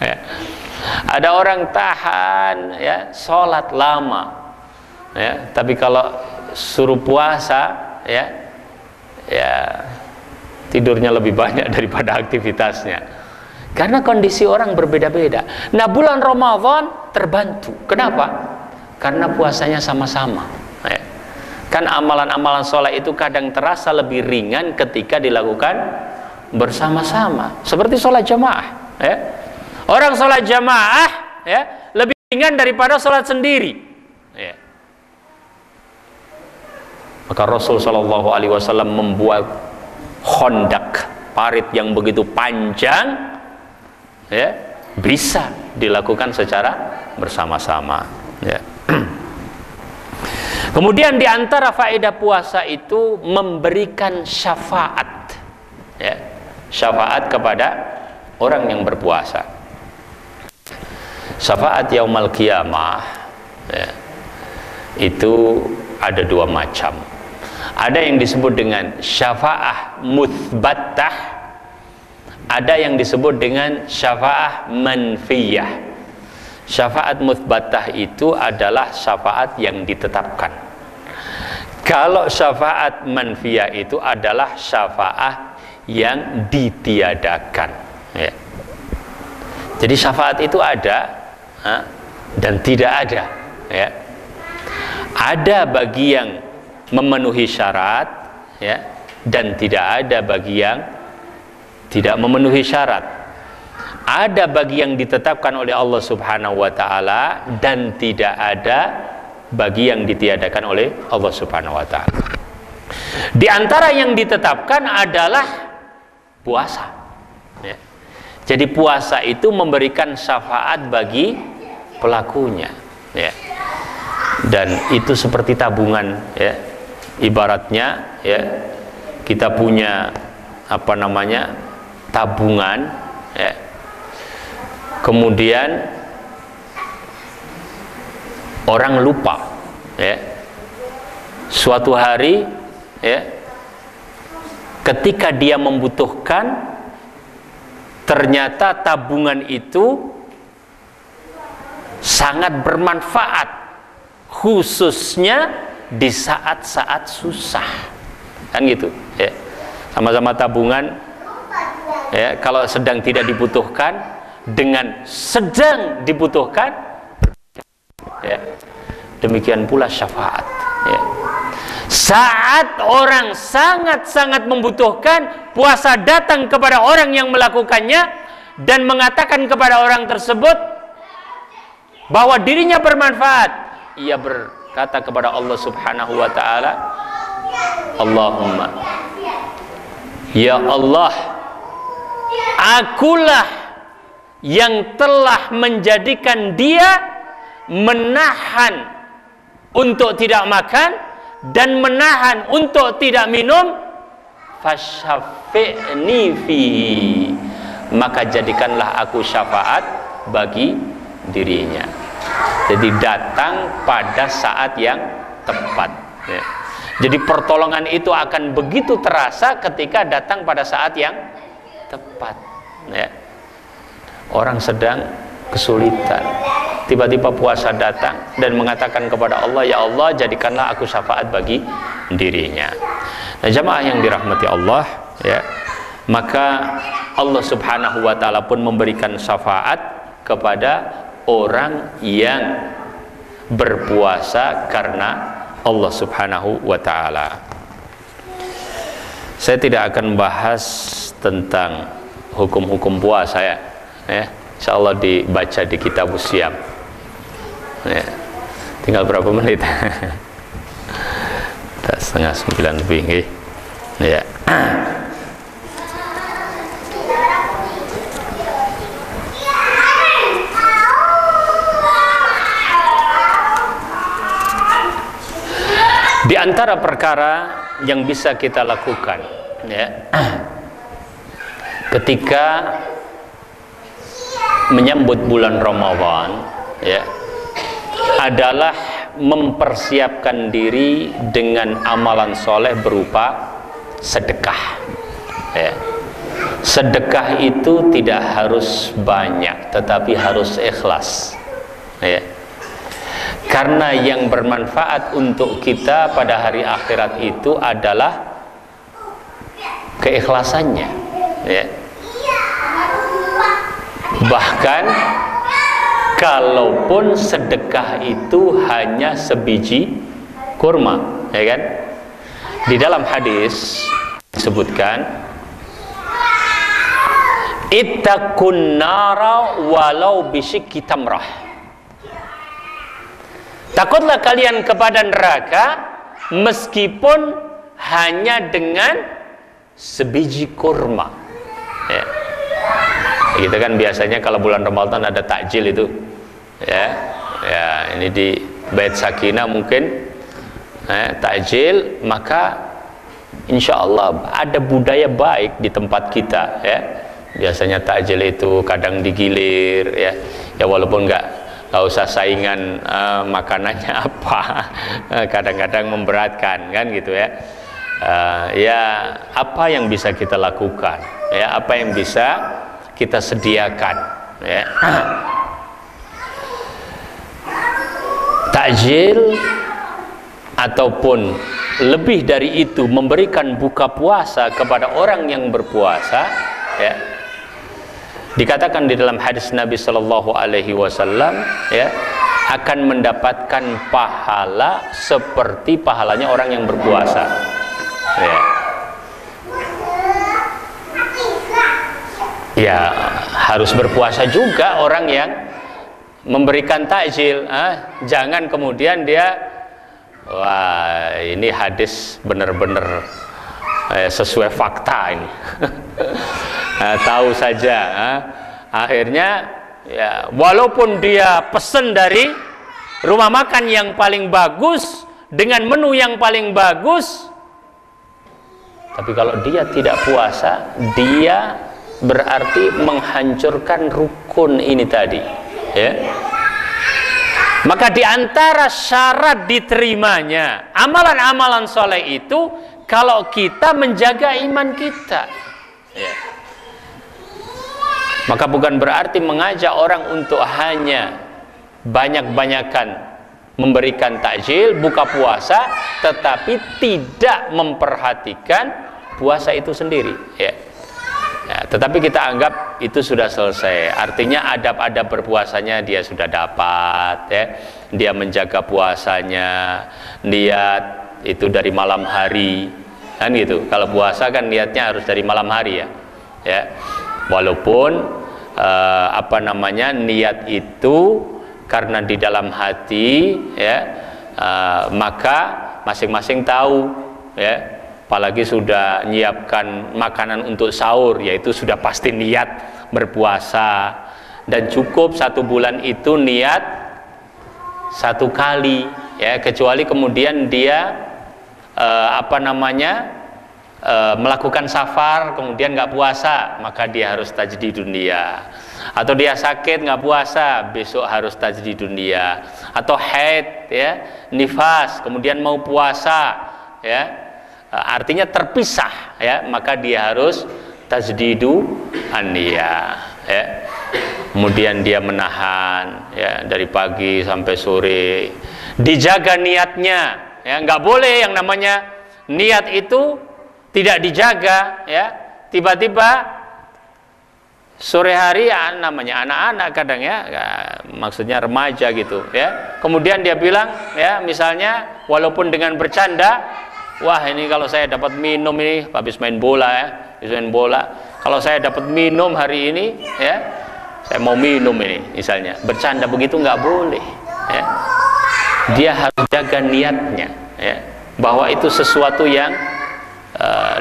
ya. Ada orang tahan, ya, sholat lama, ya, tapi kalau suruh puasa, ya, tidurnya lebih banyak daripada aktivitasnya. Karena kondisi orang berbeda-beda. Nah, bulan Ramadan terbantu. Kenapa? Karena puasanya sama-sama, ya. Kan amalan-amalan sholat itu kadang terasa lebih ringan ketika dilakukan bersama-sama. Seperti sholat jamaah, ya. Orang sholat jamaah, ya, lebih ringan daripada sholat sendiri, ya. Maka Rasul Shallallahu Alaihi Wasallam membuat khondak, parit yang begitu panjang, ya, bisa dilakukan secara bersama-sama, ya. Kemudian diantara faedah puasa itu memberikan syafaat, ya, syafaat kepada orang yang berpuasa. Syafaat yaumul qiyamah, ya, itu ada dua macam. Ada yang disebut dengan syafa'ah muthbatah, ada yang disebut dengan syafa'ah manfiyah. Syafa'at muthbatah itu adalah syafaat yang ditetapkan. Kalau syafaat manfiyah itu adalah syafaat yang ditiadakan, ya. Jadi syafaat itu ada dan tidak ada, ya. Ada bagi yang memenuhi syarat, ya, dan tidak ada bagi yang tidak memenuhi syarat. Ada bagi yang ditetapkan oleh Allah Subhanahu wa taala dan tidak ada bagi yang ditiadakan oleh Allah Subhanahu wa taala. Di antara yang ditetapkan adalah puasa, ya. Jadi puasa itu memberikan syafaat bagi pelakunya, ya. Dan itu seperti tabungan, ya. Ibaratnya, ya, kita punya apa namanya, tabungan, ya. Kemudian orang lupa, ya, suatu hari, ya, ketika dia membutuhkan, ternyata tabungan itu sangat bermanfaat, khususnya di saat-saat susah, kan gitu, ya. Sama-sama tabungan, ya, kalau sedang tidak dibutuhkan dengan sedang dibutuhkan, ya. Demikian pula syafaat, ya. Saat orang sangat-sangat membutuhkan, puasa datang kepada orang yang melakukannya dan mengatakan kepada orang tersebut bahwa dirinya bermanfaat. Ia berkata kepada Allah Subhanahu wa taala, Allahumma, ya Allah, akulah yang telah menjadikan dia menahan untuk tidak makan dan menahan untuk tidak minum, fasyafi'ni fihi, maka jadikanlah aku syafaat bagi dirinya. Jadi datang pada saat yang tepat, ya. Jadi pertolongan itu akan begitu terasa ketika datang pada saat yang tepat, ya. Orang sedang kesulitan, tiba-tiba puasa datang dan mengatakan kepada Allah, ya Allah, jadikanlah aku syafaat bagi dirinya. Nah, jamaah yang dirahmati Allah, ya, maka Allah Subhanahu wa taala pun memberikan syafaat kepada orang yang berpuasa karena Allah Subhanahu wa taala. Saya tidak akan bahas tentang hukum-hukum puasa, ya. Insyaallah dibaca di kitab Siyam, ya. Tinggal berapa menit? Setengah 9 lebih, ya. Di antara perkara yang bisa kita lakukan, ya, ketika menyambut bulan Ramadan, ya, adalah mempersiapkan diri dengan amalan soleh berupa sedekah, ya. Sedekah itu tidak harus banyak, tetapi harus ikhlas, ya. Karena yang bermanfaat untuk kita pada hari akhirat itu adalah keikhlasannya, ya. Bahkan kalaupun sedekah itu hanya sebiji kurma, ya kan? Di dalam hadis disebutkan, ittaqun nara walau bisyikki tamrah. Takutlah kalian kepada neraka meskipun hanya dengan sebiji kurma, ya. Gitu kan biasanya kalau bulan Ramadan ada takjil itu, ya. Ya, ini di Bait Sakinah mungkin, takjil, maka insya Allah ada budaya baik di tempat kita, ya. Biasanya takjil itu kadang digilir, ya. Ya walaupun nggak usah saingan makanannya apa, kadang-kadang memberatkan, kan gitu, ya. Ya apa yang bisa kita lakukan, ya, apa yang bisa kita sediakan, ya. ataupun lebih dari itu memberikan buka puasa kepada orang yang berpuasa, ya, dikatakan di dalam hadis Nabi Shallallahu Alaihi Wasallam, ya, akan mendapatkan pahala seperti pahalanya orang yang berpuasa, ya. Ya, harus berpuasa juga orang yang memberikan takjil. Jangan kemudian dia, wah ini hadis benar-benar sesuai fakta ini. Tahu saja. Akhirnya ya, walaupun dia pesen dari rumah makan yang paling bagus dengan menu yang paling bagus, tapi kalau dia tidak puasa, dia berarti menghancurkan rukun ini tadi, ya. Maka di antara syarat diterimanya amalan-amalan soleh itu kalau kita menjaga iman kita, ya. Maka bukan berarti mengajak orang untuk hanya banyak-banyakan memberikan takjil, buka puasa, tetapi tidak memperhatikan puasa itu sendiri, ya. Ya, tetapi kita anggap itu sudah selesai. Artinya adab-adab berpuasanya dia sudah dapat, ya. Dia menjaga puasanya, niat itu dari malam hari, kan gitu. Kalau puasa kan niatnya harus dari malam hari, ya. Ya. Walaupun niat itu karena di dalam hati, ya, maka masing-masing tahu, ya. Apalagi sudah menyiapkan makanan untuk sahur, yaitu sudah pasti niat berpuasa, dan cukup 1 bulan itu niat 1 kali, ya, kecuali kemudian dia melakukan safar kemudian nggak puasa, maka dia harus tajdidun niyah. Atau dia sakit nggak puasa, besok harus tajdidun niyah. Atau haid, ya, nifas kemudian mau puasa, ya, artinya terpisah, ya, maka dia harus tajdidu an-niyah, ya. Kemudian dia menahan, ya, dari pagi sampai sore, dijaga niatnya, ya, nggak boleh yang namanya niat itu tidak dijaga, ya. Tiba-tiba sore hari, ya, namanya anak-anak kadang, ya, maksudnya remaja gitu, ya, kemudian dia bilang, ya, misalnya walaupun dengan bercanda, wah ini kalau saya dapat minum ini habis main bola, ya, habis main bola, kalau saya dapat minum hari ini, ya, saya mau minum ini, misalnya bercanda begitu, nggak boleh, ya. Dia harus jaga niatnya, ya, bahwa itu sesuatu yang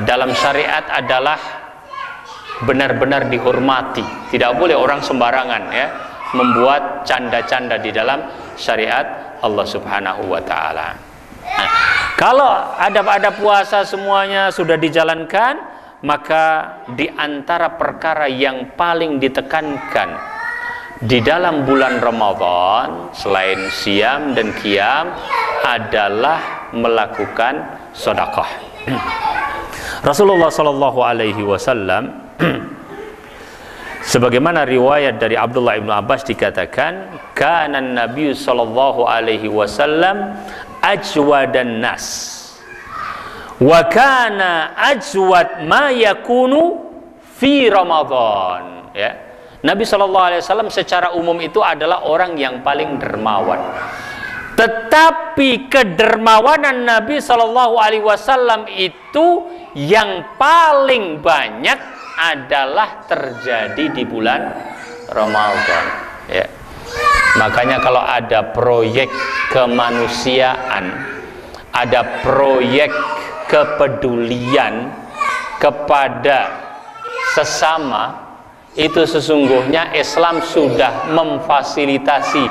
dalam syariat adalah benar-benar dihormati. Tidak boleh orang sembarangan, ya, membuat canda-canda di dalam syariat Allah Subhanahu wa Ta'ala. Nah, kalau adab-adab puasa semuanya sudah dijalankan, maka di antara perkara yang paling ditekankan di dalam bulan Ramadan selain siam dan qiyam adalah melakukan sedekah. Rasulullah Shallallahu Alaihi Wasallam sebagaimana riwayat dari Abdullah ibnu Abbas dikatakan, kana Nabi Shallallahu Alaihi Wasallam ajwadan nas wa kana ajwad ma yakunu fi Ramadan, ya. Nabi Shallallahu Alaihi Wasallam secara umum itu adalah orang yang paling dermawan, tetapi kedermawanan Nabi Shallallahu Alaihi Wasallam itu yang paling banyak adalah terjadi di bulan Ramadan, ya. Makanya kalau ada proyek kemanusiaan, ada proyek kepedulian kepada sesama, itu sesungguhnya Islam sudah memfasilitasi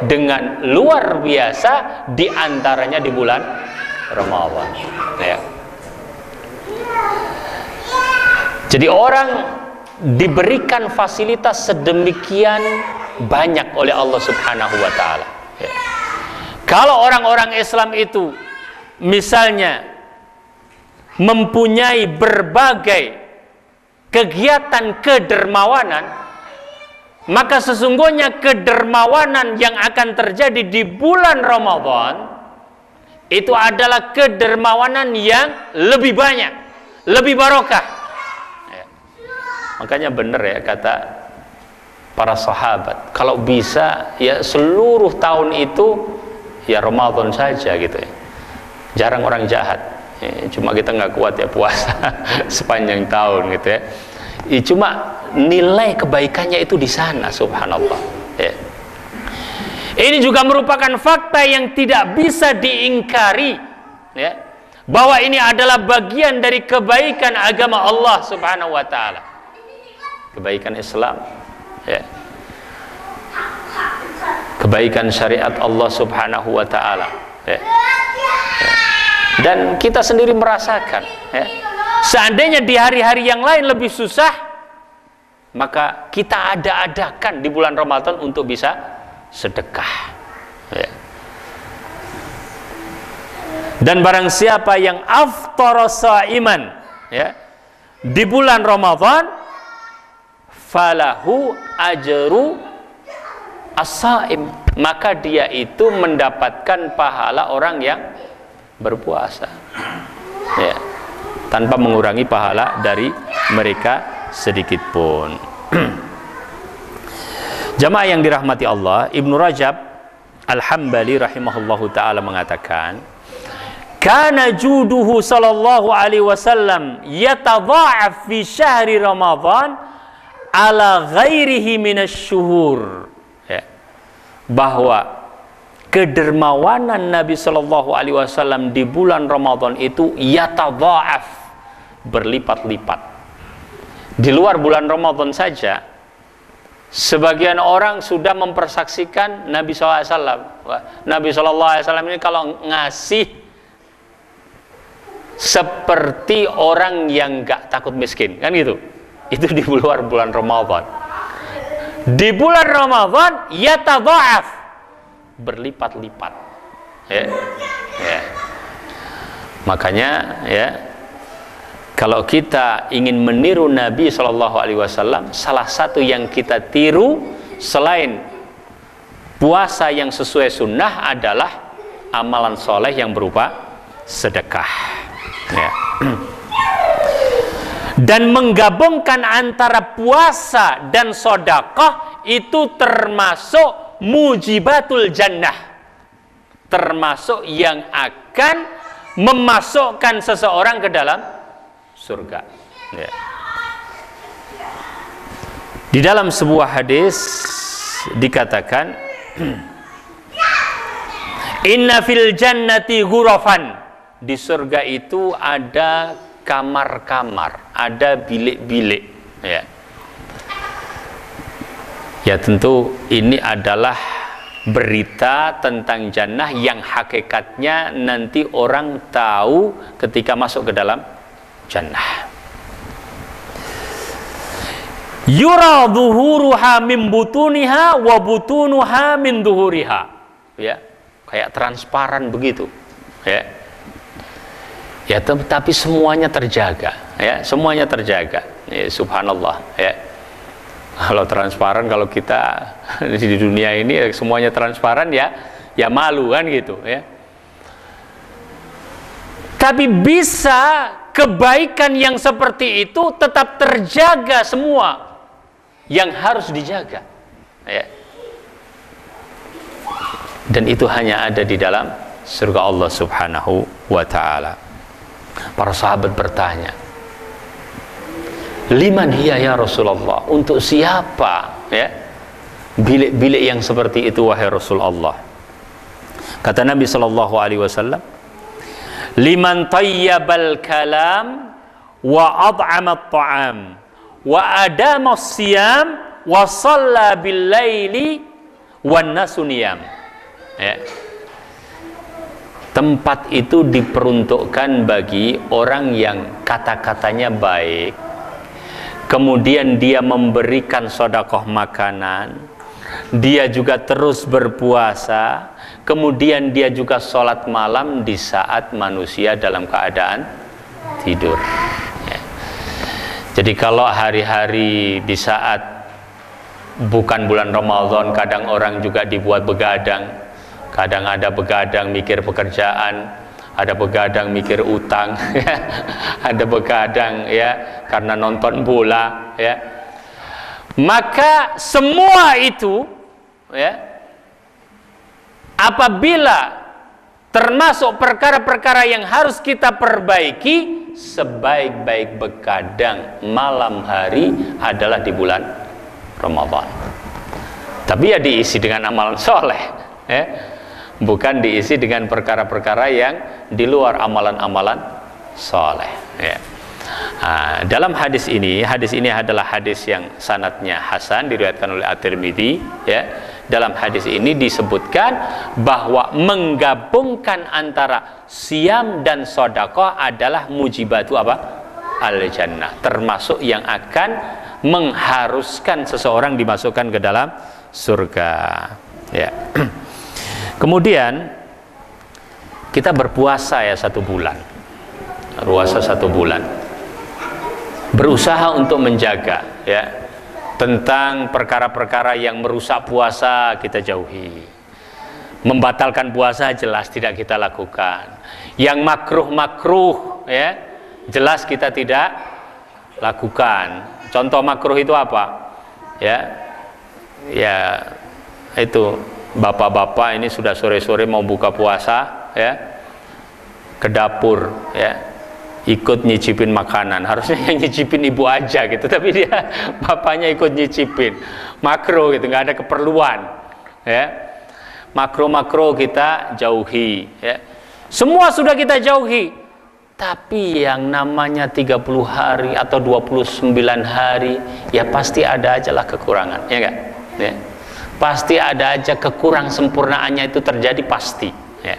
dengan luar biasa, diantaranya di bulan Ramadan, ya. Jadi orang diberikan fasilitas sedemikian banyak oleh Allah Subhanahu wa Ta'ala, ya. Kalau orang-orang Islam itu misalnya mempunyai berbagai kegiatan kedermawanan, maka sesungguhnya kedermawanan yang akan terjadi di bulan Ramadan itu adalah kedermawanan yang lebih banyak, lebih barokah. Ya. Makanya benar ya kata para sahabat, kalau bisa ya seluruh tahun itu ya Ramadan saja gitu ya. Jarang orang jahat. Ya, cuma kita nggak kuat ya puasa sepanjang tahun gitu ya. Ya. Cuma nilai kebaikannya itu di sana, subhanallah. Ya. Ini juga merupakan fakta yang tidak bisa diingkari, ya, bahwa ini adalah bagian dari kebaikan agama Allah Subhanahu wa taala. Kebaikan Islam, ya. Kebaikan syariat Allah Subhanahu wa taala, ya. Ya. Dan kita sendiri merasakan, ya. Seandainya di hari-hari yang lain lebih susah, maka kita adakan di bulan Ramadan untuk bisa sedekah, ya. Dan barang siapa yang aftara shaiman, ya, di bulan Ramadan, falahu ajru as-shaim, maka dia itu mendapatkan pahala orang yang berpuasa, ya, tanpa mengurangi pahala dari mereka sedikit pun. Jamaah yang dirahmati Allah, Ibnu Rajab Al-Hambali rahimahullahu ta'ala mengatakan, kana juduhu sallallahu alaihi wasallam yatadha'af fi syahri Ramadan ala ghairihi minasyuhur, ya, bahwa kedermawanan Nabi sallallahu alaihi wasallam di bulan Ramadan itu yatadha'af, berlipat-lipat. Di luar bulan Ramadan saja sebagian orang sudah mempersaksikan Nabi SAW. Nabi SAW ini kalau ngasih seperti orang yang gak takut miskin, kan gitu. Itu di luar bulan Ramadan. Di bulan Ramadan yatadha'af, berlipat-lipat, ya. Ya. Makanya ya, kalau kita ingin meniru Nabi SAW, salah satu yang kita tiru selain puasa yang sesuai sunnah adalah amalan soleh yang berupa sedekah, ya. Dan menggabungkan antara puasa dan sedekah itu termasuk mujibatul jannah, termasuk yang akan memasukkan seseorang ke dalam surga, ya. Di dalam sebuah hadis dikatakan, inna fil jannati ghurafan, di surga itu ada kamar-kamar, ada bilik-bilik, ya. Ya tentu ini adalah berita tentang jannah yang hakikatnya nanti orang tahu ketika masuk ke dalam jannah. Yura dhuhuruha min butuniha wa butunuha min dhuhuriha, ya, kayak transparan begitu, ya. Ya, tapi semuanya terjaga, ya, semuanya terjaga, ya, subhanallah, ya. Kalau transparan, kalau kita di dunia ini semuanya transparan, ya, ya malu kan gitu, ya. Tapi bisa kebaikan yang seperti itu tetap terjaga semua yang harus dijaga, ya. Dan itu hanya ada di dalam surga Allah Subhanahu wa ta'ala. Para sahabat bertanya, liman hiya ya Rasulullah, untuk siapa, ya, bilik-bilik yang seperti itu wahai Rasulullah? Kata Nabi sallallahu alaihi wasallam, liman tayyabal kalam wa ad'ama at-ta'am wa adama as-siyam wa shalla bil laili wan nasu niyam, ya. Tempat itu diperuntukkan bagi orang yang kata-katanya baik, kemudian dia memberikan sedekah makanan, dia juga terus berpuasa, kemudian dia juga sholat malam di saat manusia dalam keadaan tidur, ya. Jadi kalau hari-hari di saat bukan bulan Ramadan, kadang orang juga dibuat begadang, Kadang ada begadang mikir pekerjaan, ada begadang mikir utang, ada begadang ya karena nonton bola ya. Maka semua itu ya, apabila termasuk perkara-perkara yang harus kita perbaiki, sebaik-baik begadang malam hari adalah di bulan Ramadan. Tapi ya diisi dengan amalan soleh ya. Bukan diisi dengan perkara-perkara yang di luar amalan-amalan soleh ya. Dalam hadis ini adalah hadis yang sanadnya hasan, diriwayatkan oleh At-Tirmidzi ya. Dalam hadis ini disebutkan bahwa menggabungkan antara siam dan sedekah adalah mujibatu apa? Al-jannah, termasuk yang akan mengharuskan seseorang dimasukkan ke dalam surga ya. Kemudian kita berpuasa ya 1 bulan, puasa 1 bulan, berusaha untuk menjaga ya tentang perkara-perkara yang merusak puasa kita jauhi. Membatalkan puasa jelas tidak kita lakukan. Yang makruh ya jelas kita tidak lakukan. Contoh makruh itu apa? Ya itu bapak-bapak ini sudah sore-sore mau buka puasa ya, ke dapur ya, ikut nyicipin makanan. Harusnya yang nyicipin ibu aja gitu, tapi dia bapaknya ikut nyicipin. Makruh gitu, nggak ada keperluan ya. Makruh kita jauhi ya. Semua sudah kita jauhi, tapi yang namanya 30 hari atau 29 hari ya pasti ada aja lah kekurangan, ya enggak ya? Pasti ada aja kekurang sempurnaannya itu terjadi pasti ya.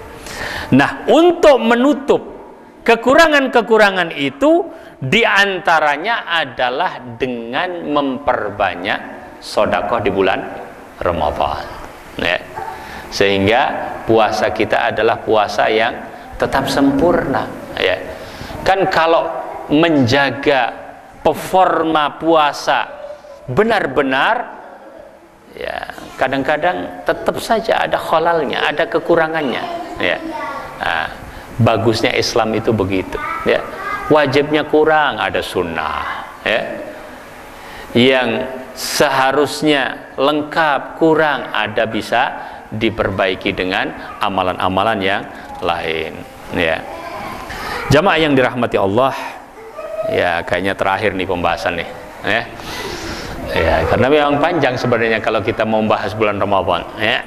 Nah, untuk menutup kekurangan-kekurangan itu diantaranya adalah dengan memperbanyak sedekah di bulan Ramadan ya. Sehingga puasa kita adalah puasa yang tetap sempurna ya. Kan kalau menjaga performa puasa benar-benar ya, kadang-kadang tetap saja ada khalalnya, ada kekurangannya ya. Bagusnya Islam itu begitu ya. Wajibnya kurang, ada sunnah ya. Yang seharusnya lengkap kurang, ada bisa diperbaiki dengan amalan-amalan yang lain ya. Jamaah yang dirahmati Allah ya, kayaknya terakhir nih pembahasan nih ya. Ya, karena memang panjang sebenarnya kalau kita mau bahas bulan Ramadan ya.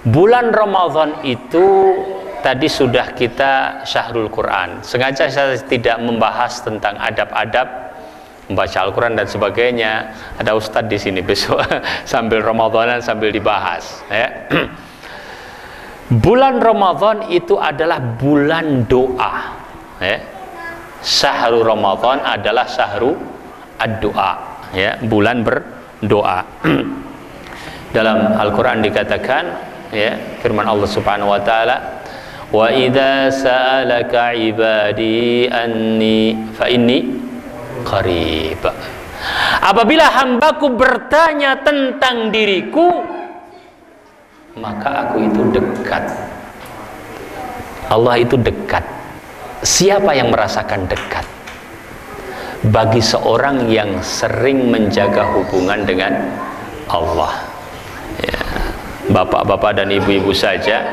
Bulan Ramadan itu tadi sudah kita syahrul Quran. Sengaja saya tidak membahas tentang adab-adab membaca Al-Quran dan sebagainya. Ada ustadz di sini besok sambil Ramadanan sambil dibahas ya. Bulan Ramadan itu adalah bulan doa ya. Syahrul Ramadan adalah syahrul ad-doa ya, bulan berdoa. Dalam Al-Quran dikatakan ya, firman Allah Subhanahu wa taala, wa idza sa'alaka ibadi anni fa inni qarib. Apabila hambaku bertanya tentang diriku, maka aku itu dekat. Allah itu dekat. Siapa yang merasakan dekat? Bagi seorang yang sering menjaga hubungan dengan Allah ya. Bapak-bapak dan ibu-ibu saja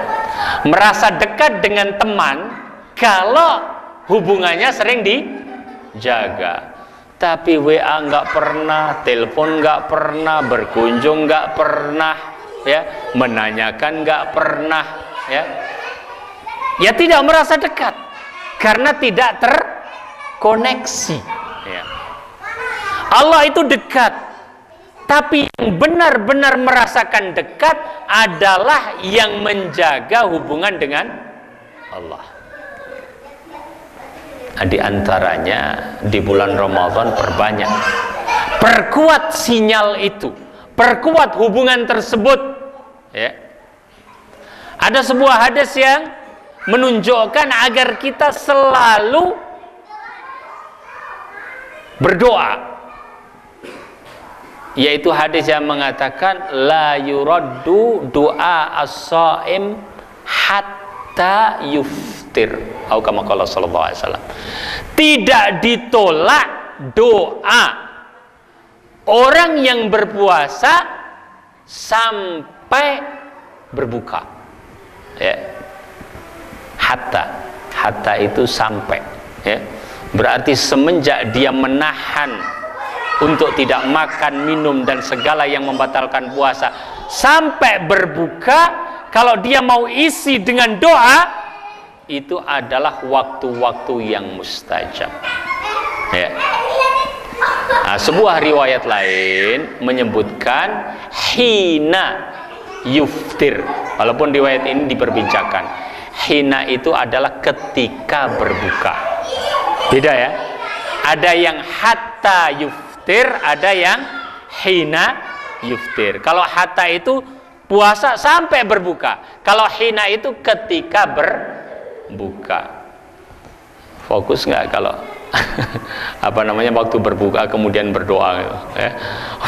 merasa dekat dengan teman kalau hubungannya sering dijaga. Tapi WA nggak pernah, telepon nggak pernah, berkunjung nggak pernah ya, menanyakan nggak pernah ya. Ya tidak merasa dekat karena tidak terkoneksi. Allah itu dekat, tapi yang benar-benar merasakan dekat adalah yang menjaga hubungan dengan Allah. Di antaranya di bulan Ramadan perbanyak, perkuat sinyal itu, perkuat hubungan tersebut ya. Ada sebuah hadis yang menunjukkan agar kita selalu berdoa. yaitu hadis yang mengatakan la yuraddu du'a as-shaim hatta yuftir, atau kama qala sallallahu alaihi wasallam. Tidak ditolak doa orang yang berpuasa sampai berbuka. Ya. Hatta itu sampai, ya. Berarti semenjak dia menahan untuk tidak makan, minum dan segala yang membatalkan puasa sampai berbuka, kalau dia mau isi dengan doa, itu adalah waktu-waktu yang mustajab. Ya. Nah, sebuah riwayat lain menyebutkan hina yuftir, walaupun riwayat ini diperbincangkan. Hina itu adalah ketika berbuka, beda ya. Ada yang hatta yuftir, ada yang hina yuftir. Kalau hatta itu puasa sampai berbuka, kalau hina itu ketika berbuka. Fokus nggak kalau apa namanya waktu berbuka kemudian berdoa gitu, ya.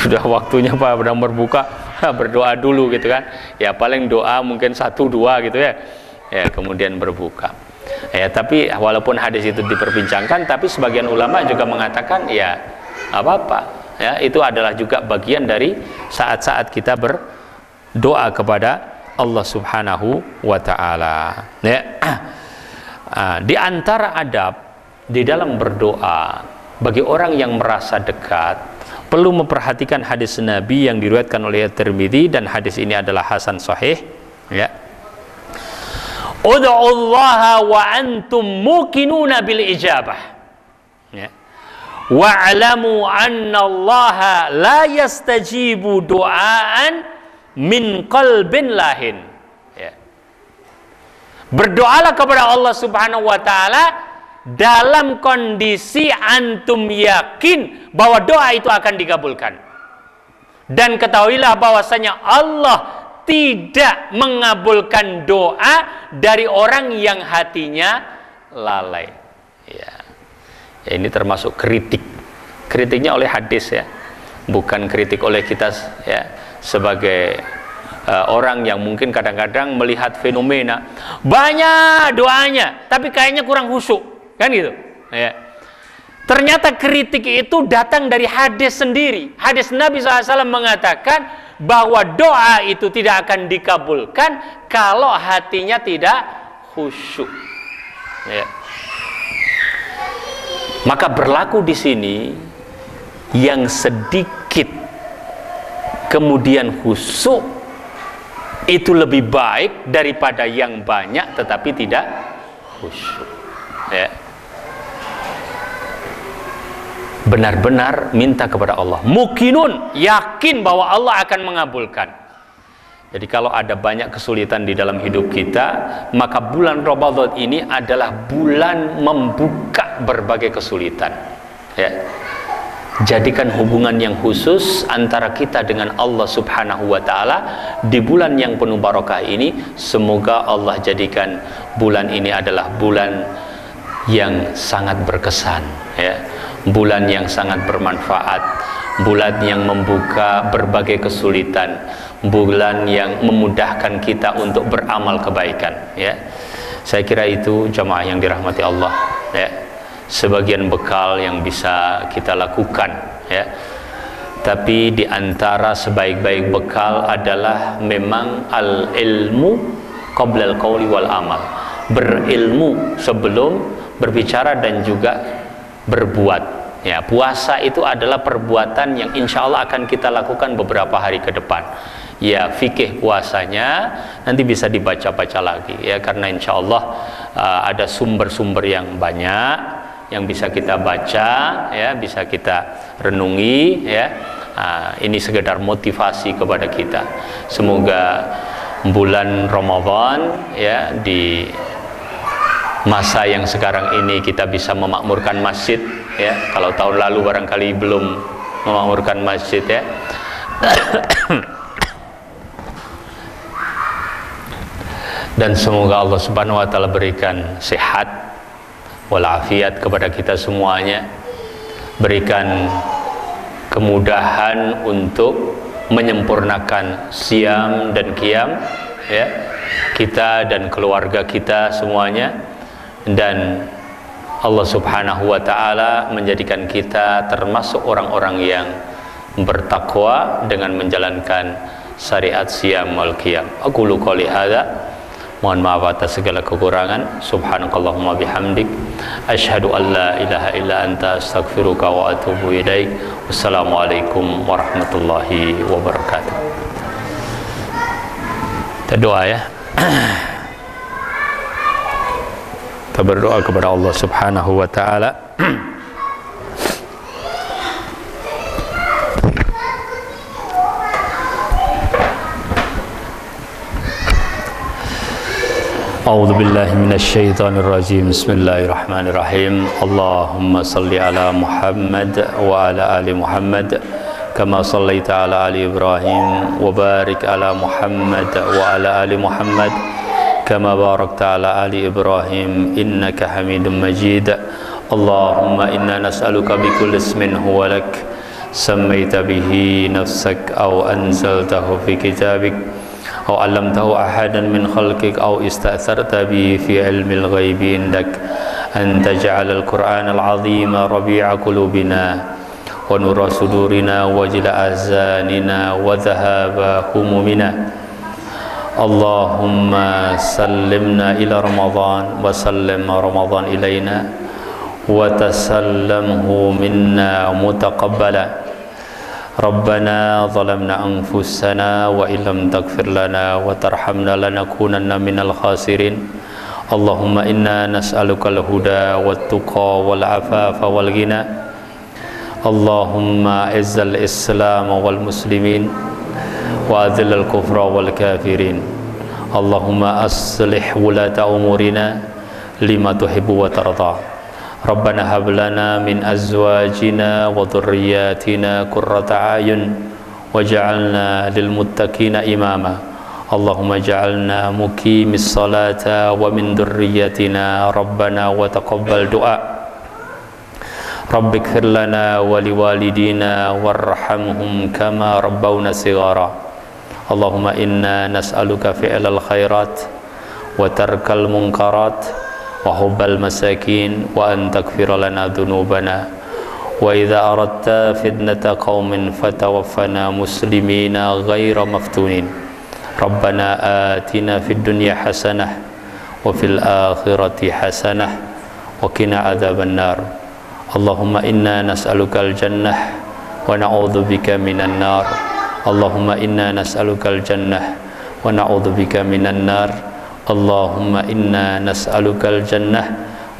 Udah waktunya Pak sedang berbuka, berdoa dulu gitu kan. Ya paling doa mungkin 1-2 gitu ya. Ya kemudian berbuka. Ya tapi walaupun hadis itu diperbincangkan, tapi sebagian ulama juga mengatakan ya apa-apa. Ya itu adalah juga bagian dari saat-saat kita berdoa kepada Allah Subhanahu wa taala. Ya. Di antara adab di dalam berdoa bagi orang yang merasa dekat, perlu memperhatikan hadis Nabi yang diriwayatkan oleh Tirmidzi, dan hadis ini adalah hasan sahih, ya. Ud'ullaha wa antum muqinuna bil ijabah, ya. Wa'lamu anna Allaha la yastajibu du'aan min qalbin lahin, ya. Berdoalah kepada Allah Subhanahu wa taala dalam kondisi antum yakin bahwa doa itu akan dikabulkan, dan ketahuilah bahwasanya Allah tidak mengabulkan doa dari orang yang hatinya lalai. Ya, ini termasuk kritiknya oleh hadis, ya, bukan kritik oleh kita, ya, sebagai orang yang mungkin kadang-kadang melihat fenomena banyak doanya tapi kayaknya kurang khusyuk, kan gitu, ya. Ternyata kritik itu datang dari hadis sendiri. Hadis Nabi SAW mengatakan bahwa doa itu tidak akan dikabulkan kalau hatinya tidak khusyuk, ya. Maka berlaku di sini yang sedikit kemudian khusyuk itu lebih baik daripada yang banyak tetapi tidak khusyuk, ya. Benar-benar minta kepada Allah, muqinun, yakin bahwa Allah akan mengabulkan. Jadi kalau ada banyak kesulitan di dalam hidup kita, maka bulan Ramadan ini adalah bulan membuka berbagai kesulitan, ya. Jadikan hubungan yang khusus antara kita dengan Allah Subhanahu wa taala di bulan yang penuh barokah ini. Semoga Allah jadikan bulan ini adalah bulan yang sangat berkesan, ya. Bulan yang sangat bermanfaat, bulan yang membuka berbagai kesulitan, bulan yang memudahkan kita untuk beramal kebaikan, ya. Saya kira itu jamaah yang dirahmati Allah, ya, sebagian bekal yang bisa kita lakukan, ya. Tapi di antara sebaik-baik bekal adalah memang al-ilmu qabla al-qawli wal amal. Berilmu sebelum berbicara dan juga berbuat, ya. Puasa itu adalah perbuatan yang insya Allah akan kita lakukan beberapa hari ke depan, ya. Fikih puasanya nanti bisa dibaca-baca lagi, ya, karena insya Allah ada sumber-sumber yang banyak yang bisa kita baca, ya, bisa kita renungi, ya. Ini sekedar motivasi kepada kita. Semoga bulan Ramadan, ya, di masa yang sekarang ini kita bisa memakmurkan masjid, ya. Kalau tahun lalu barangkali belum memakmurkan masjid, ya. Dan semoga Allah Subhanahu wa taala berikan sehat walafiat kepada kita semuanya, berikan kemudahan untuk menyempurnakan siam dan qiyam, ya, kita dan keluarga kita semuanya, dan Allah Subhanahu wa taala menjadikan kita termasuk orang-orang yang bertakwa dengan menjalankan syariat siam wal qiyam. Aqulu qouli hadza, mohon maaf atas segala kekurangan. Subhanakallahumma bihamdik, asyhadu an la ilaha illa anta, astaghfiruka wa atubu ilaik. Wassalamualaikum warahmatullahi wabarakatuh. Kita doa, ya. Kita berdoa kepada Allah Subhanahu wa taala. A'udzu billahi minasyaitonir rajim. Bismillahirrahmanirrahim. Allahumma shalli ala Muhammad wa ala ali Muhammad kama shallaita ala ali Ibrahim wa barik ala Muhammad wa ala ali Muhammad kama barakta ala ali Ibrahim innaka Hamidum Majid. Allahumma inna nas'aluka bikulli ismin huwa lak sammaita bihi nafsak aw anzaltahu fi kitabik أو علمته أحدا من خلقك أو استأثرت به في علم الغيب عندك أن تجعل القرآن العظيم ربيع قلوبنا ونور صدورنا وجلاء أحزاننا وذهاب همومنا. اللهم سلمنا إلى رمضان وسلم رمضان إلينا وتسلمه منا متقبلا. Rabbana zalamna anfusana wa illam taghfir lana wa tarhamna lanakunanna minal khasirin. Allahumma inna nas'alukal huda wat tuqa wal afafa wal ghina. Allahumma izzal islam wal muslimin wa adhillal kufra wal kafirin. Allahumma aslih wulata umurina lima tuhibbu wa tarda. Rabbana hab lana min azwajina wa dhurriyyatina qurrata a'yun waj'alna lil muttaqina imama. Allahumma ja'alna muqimis salata wa min dhurriyyatina rabbana wa taqabbal du'a. Rabbighfir lana wa liwalidina warhamhum kama rabbawna shighara. Allahumma inna nas'aluka fi'lal khairat wa tarkal munkarat wa hubbal masakin wa an taghfira lana dhunubana wa idza aradta fitnata qaumin fatawaffana muslimina ghaira maftunin. Rabbana atina fid dunya hasanah wa fil akhirati hasanah wa qina adzaban nar. Allahumma inna nas'alukal jannah wa na'udzubika minan nar. Allahumma inna nas'alukal jannah wa na'udzubika minan nar. Allahumma inna nas'alukal jannah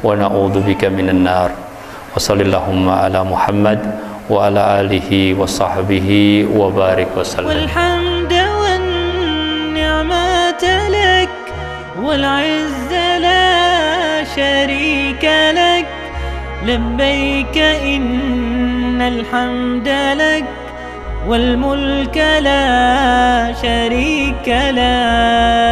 wa na'udzubika minan nar. Wa sallallahumma ala Muhammad wa ala alihi wa sahbihi wa barik wa sallam. Walhamdu wan ni'mata lak wal 'izza la sharika lak labbaika innal hamda lak wal mulka la sharika lak.